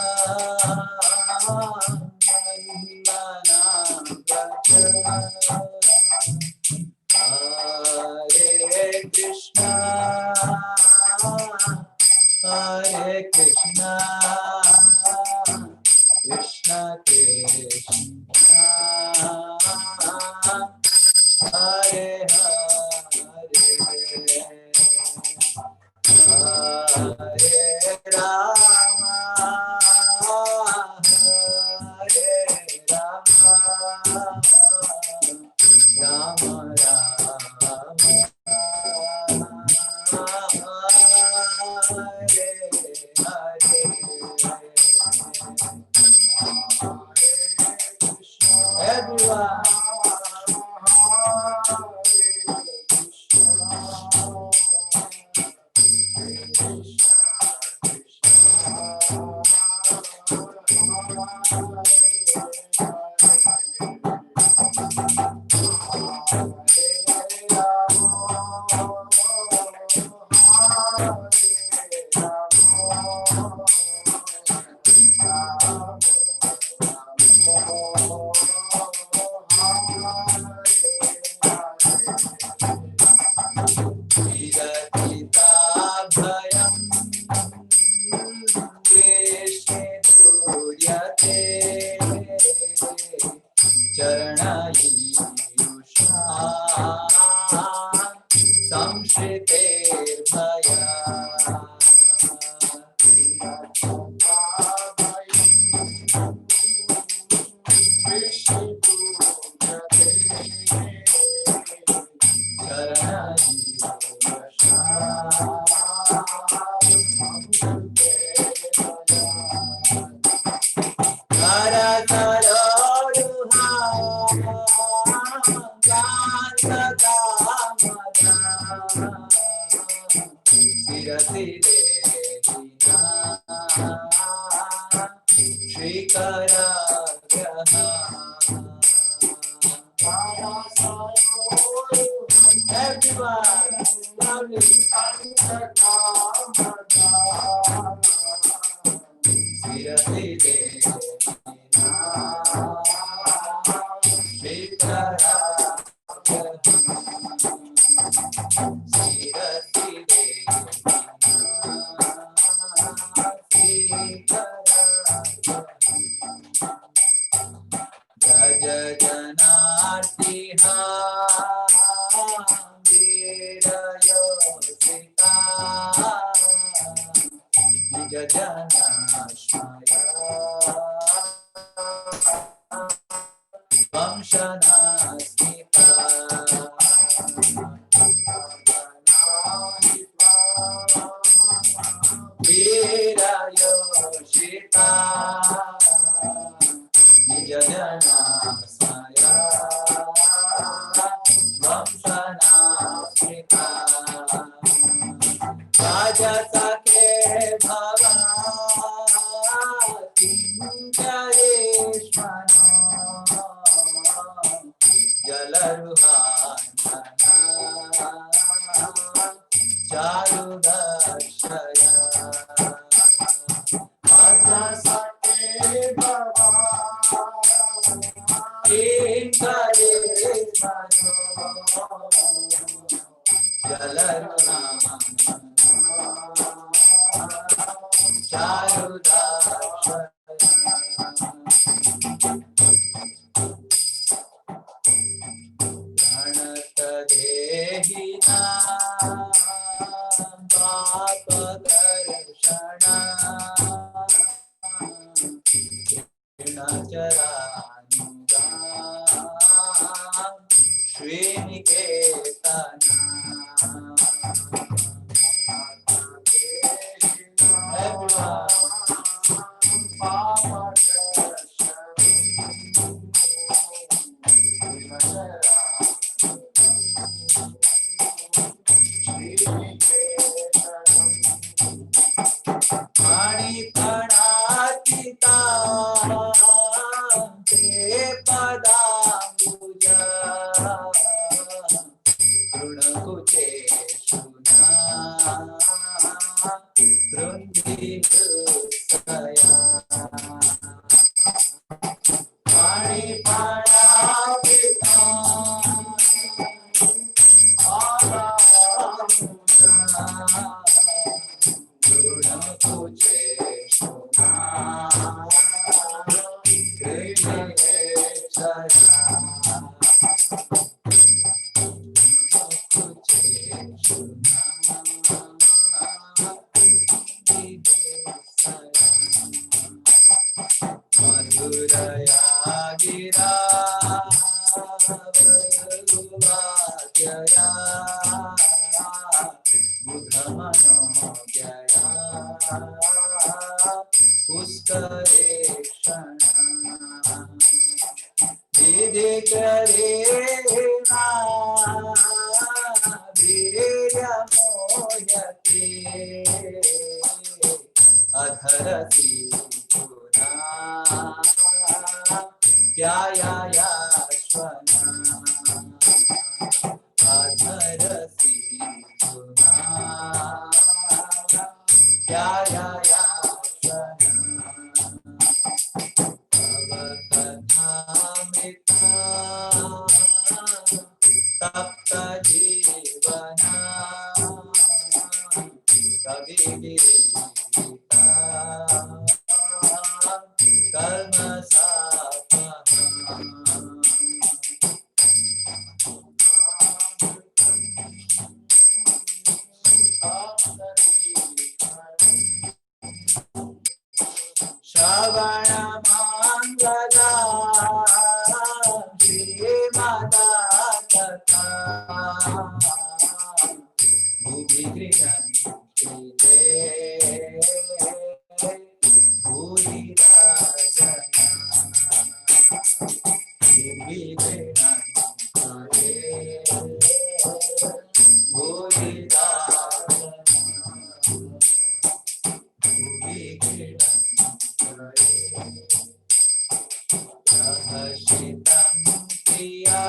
हरे कृष्णा कृष्ण कृष्णा हरे हरे हरे राम राम राम हरे हरे everyone जय जनार्तिहा वीरयोषिता निज जनाश्रया वंशनास्मिता वीरयोषिता निज जनाश्रया वंशनास्मिता राजसखे भवातिञ्जयेष्मनो जलरुहानना चारुदर्शया राजसखे भवातिञ्जयेष्मनो जलरुहानना चारुदर्शया गणतदेहिना पापदर्शना क्षीणचरानुगा श्रीनिकेतना मणिकणार्चिता ते पदाम्बुजा तृणकुचेषुना कृन्दिहृत्सया मणिपणार्चिता तृणकुचेषुना मधुरया गिरा गुवाद्यया बुधमनोज्ञया पुष्करेक्षणा विधिकरेणा वीर्यमोहते अधरसि पुरा व्यायाश्वना अधरसि पुरा व्यायाश्वना तव कथामृता तप्त जीवना कविविदिता कर्मसाफहा श्रवणमङ्गला श्रीमदा कथा भुवि गृह्णन्ति ते भूरिराजना भुवि गृह्णन्ति ते भूरिराजना रहसितं प्रिया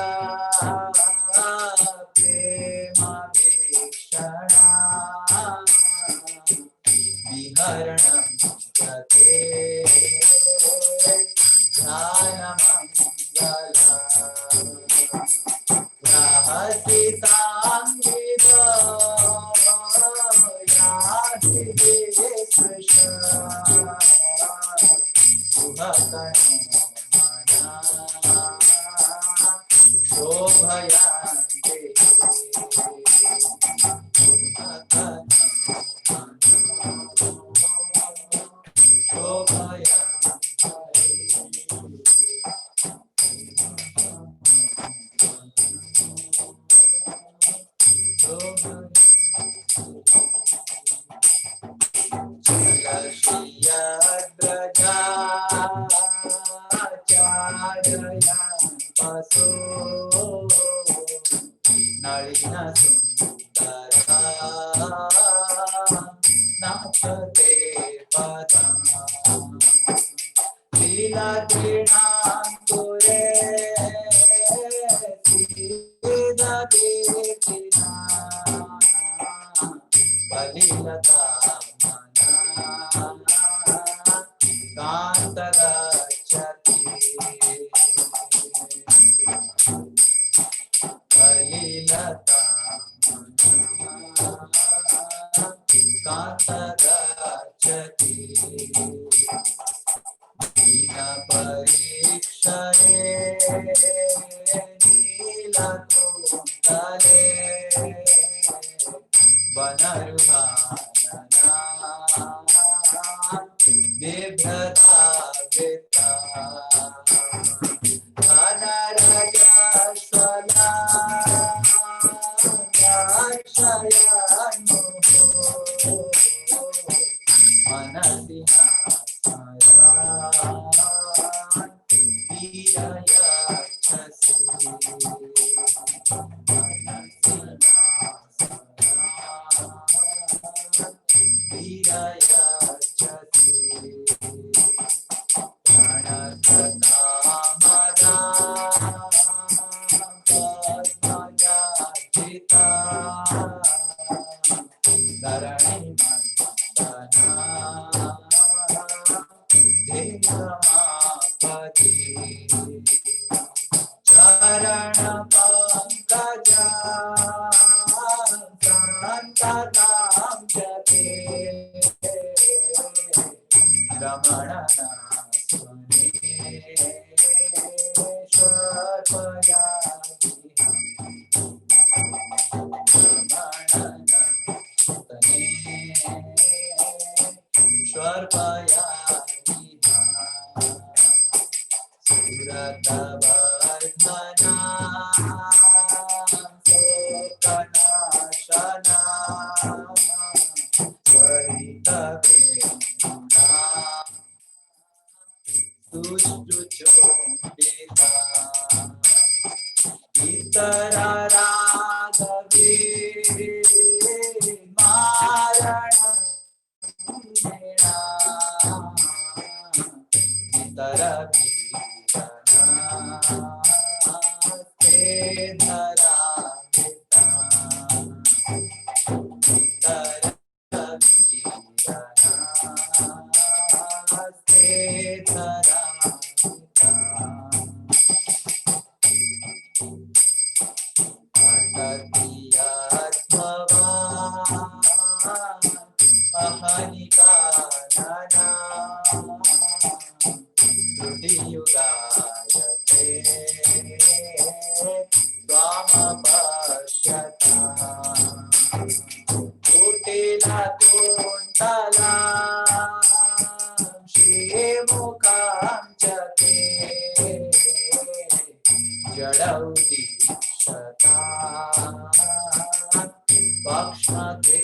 प्रेमवीक्षणा कलिलता कांत गच्छति कलिलता कांत गच्छति परीक्षणे नीलकुण्तले वनरुहानना बिभ्रतावृता धनरजस्वला दाक्षयानुः मनसि चरण पंकजा संततां जपे रमण नास्मने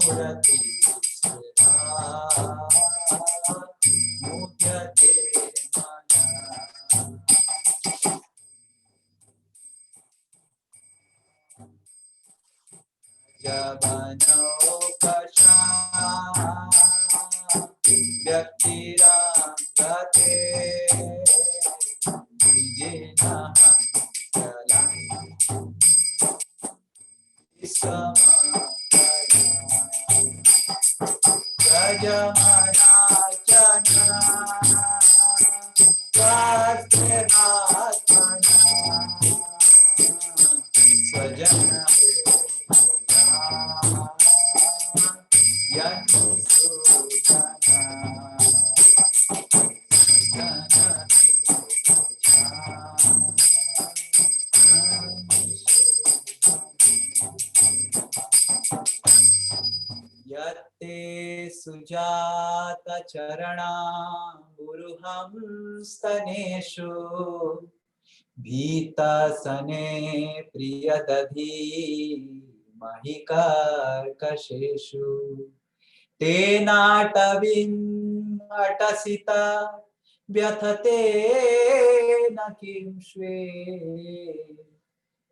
मूर्ति मुह्यते जबनोपशा व्यक्तिरागते यत्ते सुजात चरणाम्बुरुहं स्तनेषु भीतासने प्रियदधी महिकर्कशेषु तेनाटवीं अटसिता व्यथते न किं स्वे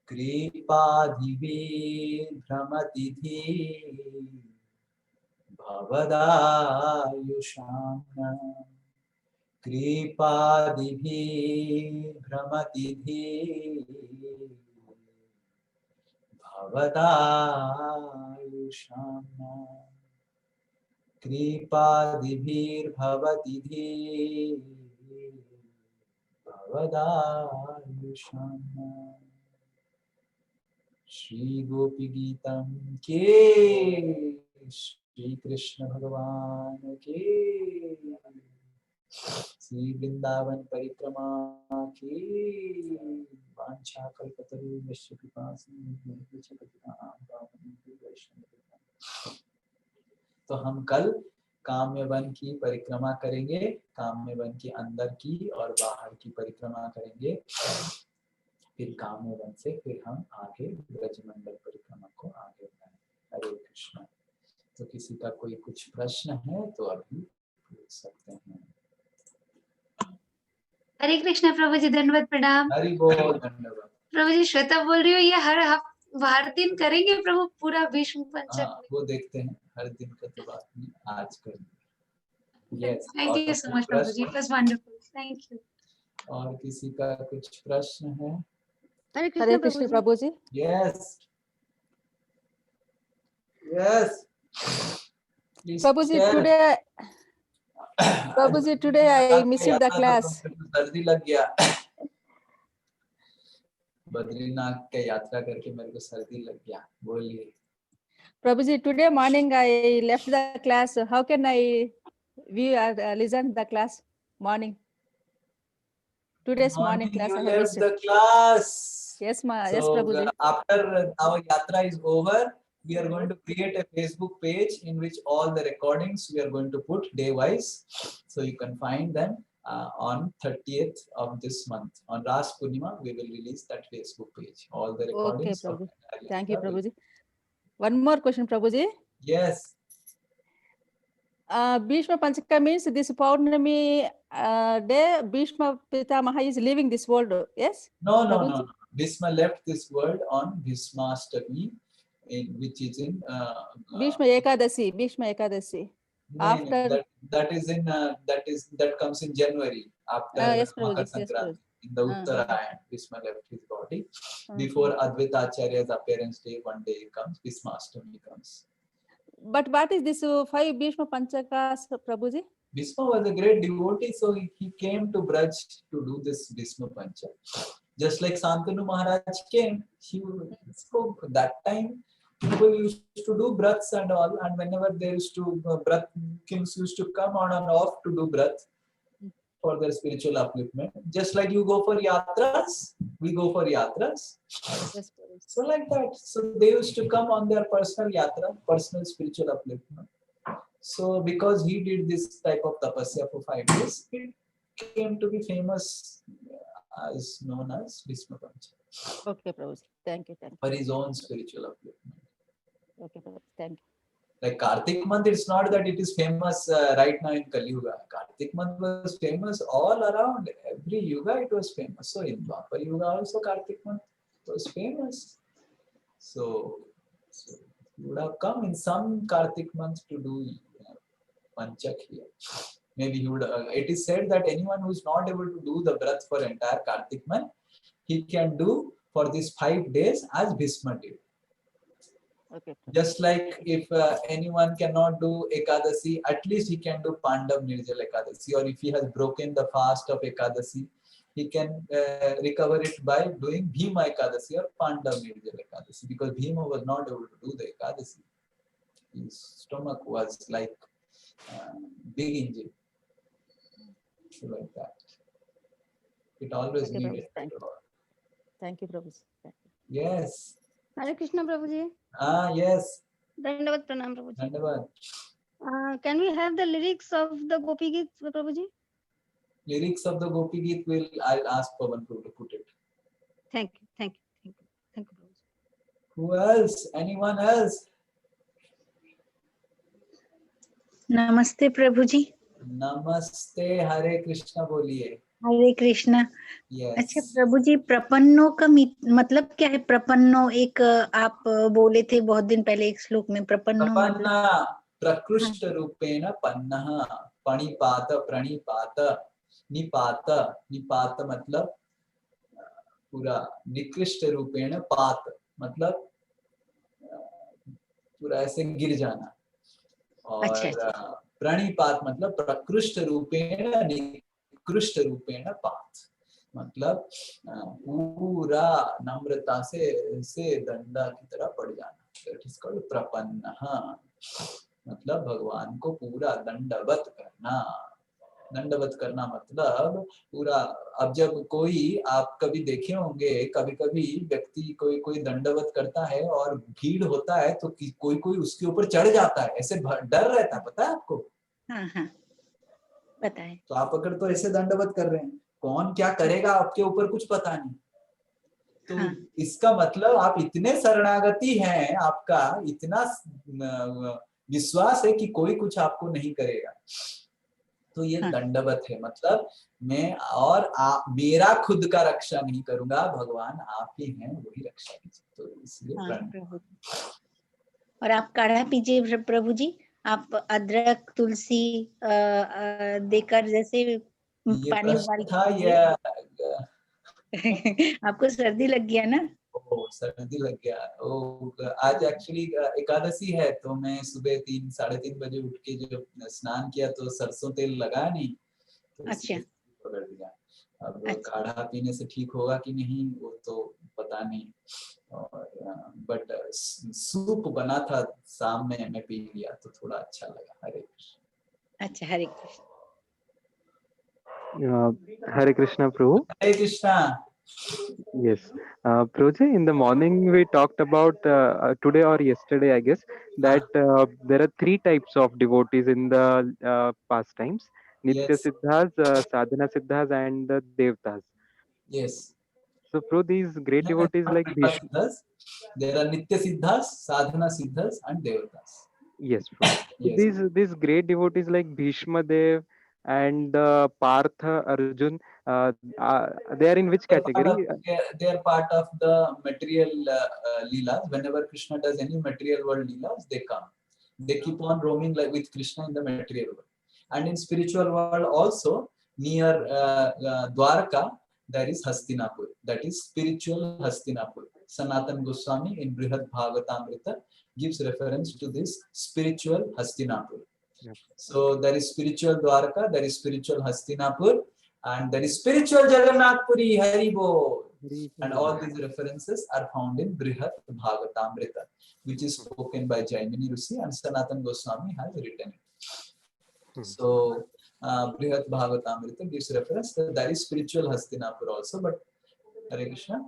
कृपाधिभिर्भ्रमति धीः भवदायुषां कृपादिभिर्भ्रमति धीः भवदायुषां कृपादिभिर्भवति धीः भवदायुषां। श्री गोपी गीतम के, श्री कृष्ण भगवान के, श्री वृंदावन परिक्रमा की, वांछा कल्पतरुभ्यश्च कृपा सिन्धुभ्यश्च पतितानां पावनेभ्यो वैष्णवेभ्यो। तो हम कल काम्य वन की परिक्रमा करेंगे, काम्य वन के अंदर की और बाहर की परिक्रमा करेंगे, फिर काम्य वन से फिर हम आगे ब्रजमंडल परिक्रमा को आगे बढ़ाएं। हरे कृष्ण। तो किसी का कोई कुछ प्रश्न है तो अभी पूछ सकते हैं। हरे कृष्ण प्रभु जी, धन्यवाद, प्रणाम। हरि बोल, धन्यवाद प्रभु जी। श्वेता बोल रही हो ये हर दिन करेंगे प्रभु पूरा भीष्म पंचक? हाँ, वो देखते हैं, हर दिन का तो बात नहीं, आज करेंगे। Yes, thank you so much प्रभु जी, it was wonderful, thank you. और किसी का कुछ प्रश्न है? हरे कृष्ण प्रभु जी। यस यस प्रभु जी, today I missed the class. सर्दी लग गया। बद्रीनाथ के यात्रा करके मेरे को सर्दी लग गया। बोलिए। प्रभु जी, today morning I left the class. How can I listen the class morning? Today's morning class I have left missed. the class. Yes, yes, So Prabhu ji. after our yatra is over, we are going to create a Facebook page in which all the recordings we are going to put day wise, so you can find them on 30th of this month. On Ras Purnima we will release that Facebook page, all the recordings. Okay, Prabhu. Thank you, Prabhu ji. One more question, Prabhu ji. Yes. Bhishma Panchaka means this Paurnami day Bhishma Pitamaha is leaving this world. Yes. No. Bhishma left this world on Bhishmashtami, which is in Bhishma Ekadasi. After that comes in January after yes, Makar Sankranti. In the Uttarayan, Bhishma left his body. Before Advaita Acharya's appearance day, one day comes, Bhishmashtami comes. But what is this 5 Bhishma Panchakas, Prabhuji? Bhishma was a great devotee, so he came to Braj to do this Bhishma Pancha. Just like Santanu Maharaj came, so that time people used to do Brats and all, and whenever they used to Brat kings used to come on and off to do Brat for their spiritual upliftment. Just like you go for yatras, we go for yatras. Yes, so like that. So they used to come on their personal yatra, personal spiritual upliftment. So because he did this type of tapasya for 5 days, he came to be famous as known as Bhishma Pancha. Okay, Prabhu. Thank you. For his own spiritual upliftment. Okay, Prabhu. Thank you. Like Kartik month, it's not that it is famous right now in Kali Yuga. Kartik month was famous all around. Every Yuga it was famous. So in Dwapar Yuga also Kartik month was famous. So you would have come in some Kartik month to do Panchak here. Maybe he would. It is said that anyone who is not able to do the Vrat for entire Kartik month, he can do for these 5 days as Bhisma did. Okay. Just like if anyone cannot do Ekadasi, at least he can do Pandav Nirjal Ekadasi, or if he has broken the fast of Ekadasi, he can recover it by doing Bhima Ekadasi or Pandav Nirjal Ekadasi, because Bhima was not able to do the Ekadasi. His stomach was like big engine. So like that. It always Okay, needed. Thank you, Prabhu. Yes. Hare Krishna, Prabhuji. Yes. Dandavat Pranam, Prabhuji. Dandavad. Can we have the lyrics of the Gopi Geet, Prabhuji? Lyrics of the Gopi Geet I'll ask Pavan to put it. Thank you, thank you, thank you, thank you, Prabhuji. Who else? Anyone else? नमस्ते प्रभु जी। नमस्ते, हरे कृष्णा बोलिए। हरे Krishna. Yes. अच्छा प्रभु जी, प्रपन्नो का मतलब क्या है? प्रपन्नो एक आप बोले थे बहुत दिन पहले एक श्लोक में, प्रपन्नो प्रपन्ना मतलब प्रकृष्ट रूपेण पन्नः पणिपात प्रणिपात निपात। निपात मतलब पूरा निकृष्ट रूपेण, पात मतलब पूरा ऐसे गिर जाना, और अच्छा। प्रणिपात मतलब प्रकृष्ट रूपेण निकृष्ट रूपेण पात, मतलब पूरा नम्रता से दंडा की तरह पड़ जाना। That is called प्रपन्नः, मतलब भगवान को पूरा दंडवत करना। दंडवत करना मतलब पूरा। अब जब कोई, आप कभी देखे होंगे, कभी कभी व्यक्ति कोई दंडवत करता है और भीड़ होता है तो कोई उसके ऊपर चढ़ जाता है, ऐसे डर रहता है, पता है आपको? हाँ हाँ पता है। तो आप अगर तो ऐसे दंडवत कर रहे हैं, कौन क्या करेगा आपके ऊपर कुछ पता नहीं। तो हाँ। इसका मतलब आप इतने शरणागति हैं, आपका इतना विश्वास है कि कोई कुछ आपको नहीं करेगा, तो ये हाँ। दंडवत है। मतलब मैं और मेरा खुद का रक्षा नहीं करूंगा, भगवान आप ही हैं, वही रक्षा कीजिए। तो इसलिए हाँ प्रभु। और आप काढ़ा पीजिए प्रभु जी, आप अदरक तुलसी देकर जैसे पानी उबाल था या आपको सर्दी लग गया ना? सर्दी लग गया। आज एक्चुअली एकादशी है, तो मैं सुबह 3-3:30 बजे उठ के जो स्नान किया तो सरसों तेल लगा नहीं, तो अच्छा। पकड़ लिया। अब अच्छा। काढ़ा पीने से ठीक होगा कि नहीं वो तो पता नहीं, और बट सूप बना था शाम में, मैं पी लिया तो थोड़ा अच्छा लगा। हरे कृष्ण। अच्छा हरे Krishna. Hare Krishna, Prabhu. Hare Krishna. Yes. Prabhuji, in the morning we talked about today or yesterday, I guess, that there are 3 types of devotees in the pastimes: Nitya Yes. Siddhas, Sadhana Siddhas, and the Devtas. Yes. So, Prabhu, these great devotees like Bhishma. There are Nitya Siddhas, Sadhana Siddhas, and Devatas. Yes, Prabhu. Yes. These great devotees like Bhishma Dev and Partha Arjun, they are in which category? They are part of the material leelas. Whenever Krishna does any material world leelas, they come. They keep on roaming like with Krishna in the material world. And in spiritual world also, near Dwarka, there is Hastinapur. That is spiritual Hastinapur. Sanatan Goswami in Brihad Bhagavatamrita gives reference to this spiritual Hastinapur. Yep. So there is spiritual Dwarka, there is spiritual Hastinapur, and there is spiritual Jagannath Puri, Haribo. And all these references are found in Brihad Bhagavatamrita, which is spoken by Jaimini Rishi, and Sanatan Goswami has written it. So Brihad Bhagavatamrita gives reference that there is spiritual Hastinapur also, but Hare Krishna.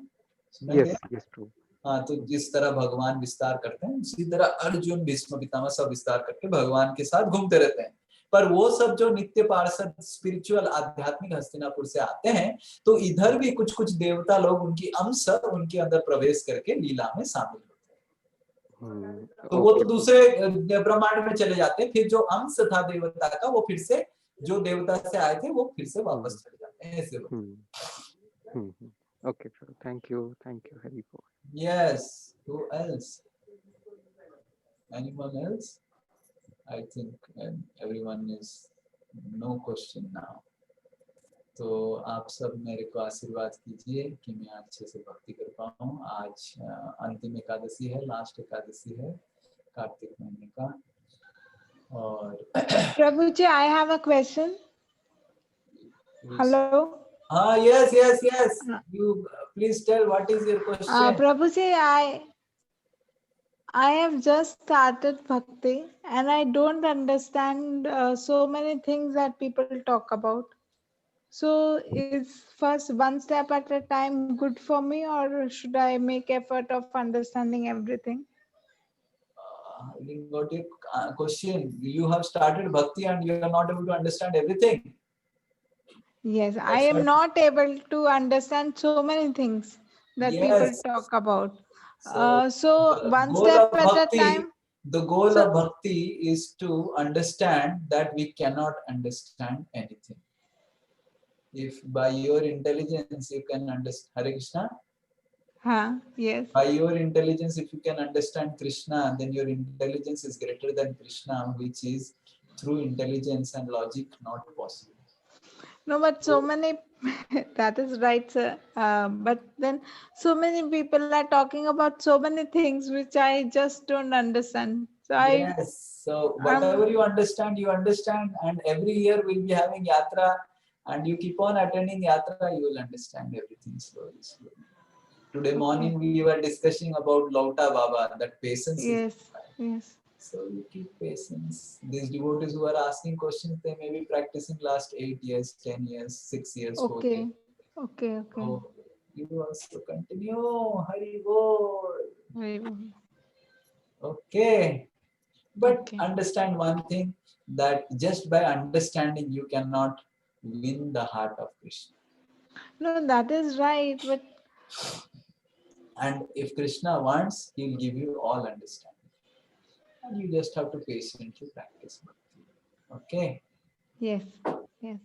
Yes, yes, true. हाँ, तो जिस तरह भगवान विस्तार करते हैं, उसी तरह अर्जुन, भीष्म पितामह सब विस्तार करके भगवान के साथ घूमते रहते हैं। पर वो सब जो नित्य पार्षद स्पिरिचुअल आध्यात्मिक हस्तिनापुर से आते हैं, तो इधर भी कुछ कुछ देवता लोग उनकी अंश उनके अंदर प्रवेश करके लीला में शामिल होते हैं। तो वो तो Okay. दूसरे ब्रह्मांड में चले जाते हैं। फिर जो अंश था देवता का वो फिर से जो देवता से आए थे वो फिर से वापस चले जाते हैं, ऐसे होता है। Okay, sir. Thank you, Hari Bol. Yes, who else? Anyone else? I think everyone is no question now. तो आप सब मेरे को आशीर्वाद कीजिए कि मैं अच्छे से भक्ति कर पाऊँ। आज अंतिम एकादशी है, लास्ट एकादशी है कार्तिक महीने का। और Prabhu ji, I have a question. Hello. हाँ, yes. You please tell what is your question. Prabhu ji, I have just started bhakti and I don't understand so many things that people talk about. So is first one step at a time good for me, or should I make effort of understanding everything? I didn't got your question. You have started bhakti and you are not able to understand everything. Yes, I am not able to understand so many things that people Yes. talk about. So So the one goal step of at a bhakti- time. The goal So- of bhakti is to understand that we cannot understand anything. If by your intelligence you can understand Hare Krishna, Yes. by your intelligence, if you can understand Krishna, then your intelligence is greater than Krishna, which is through intelligence and logic not possible. No, but so many, that is right, sir. But then so many people are talking about so many things which I just don't understand. So Yes. So whatever you understand, and every year we'll be having yatra, and you keep on attending yatra, you will understand everything slowly. Today morning we were discussing about Lauta Baba, that patience. Yes. So you keep patience. These devotees who are asking questions, they may be practicing last 8 years, 10 years, 6 years, 4 years. Okay. So you also continue. Hari Bol. Very well. Okay. But Okay. understand one thing, that just by understanding you cannot win the heart of Krishna. No, that is right. But And if Krishna wants, he'll give you all understanding. And you just have to patiently practice bhakti. Okay? yes.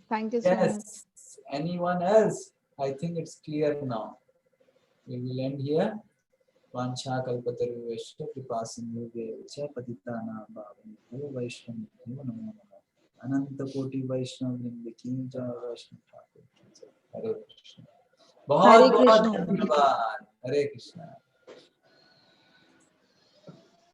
Thank you so much. Yes. Anyone else? I think it's clear now. We will end here. Vancha kalpataruvesha kripa sindhuvecha patitana bhavanebhyo vaishnavibhyo namo namaha. Ananta koti vaishnav vrinda ki jai, Vaishnav Thakur ki jai. Hare Krishna. बहुत बहुत धन्यवाद। हरे कृष्णा।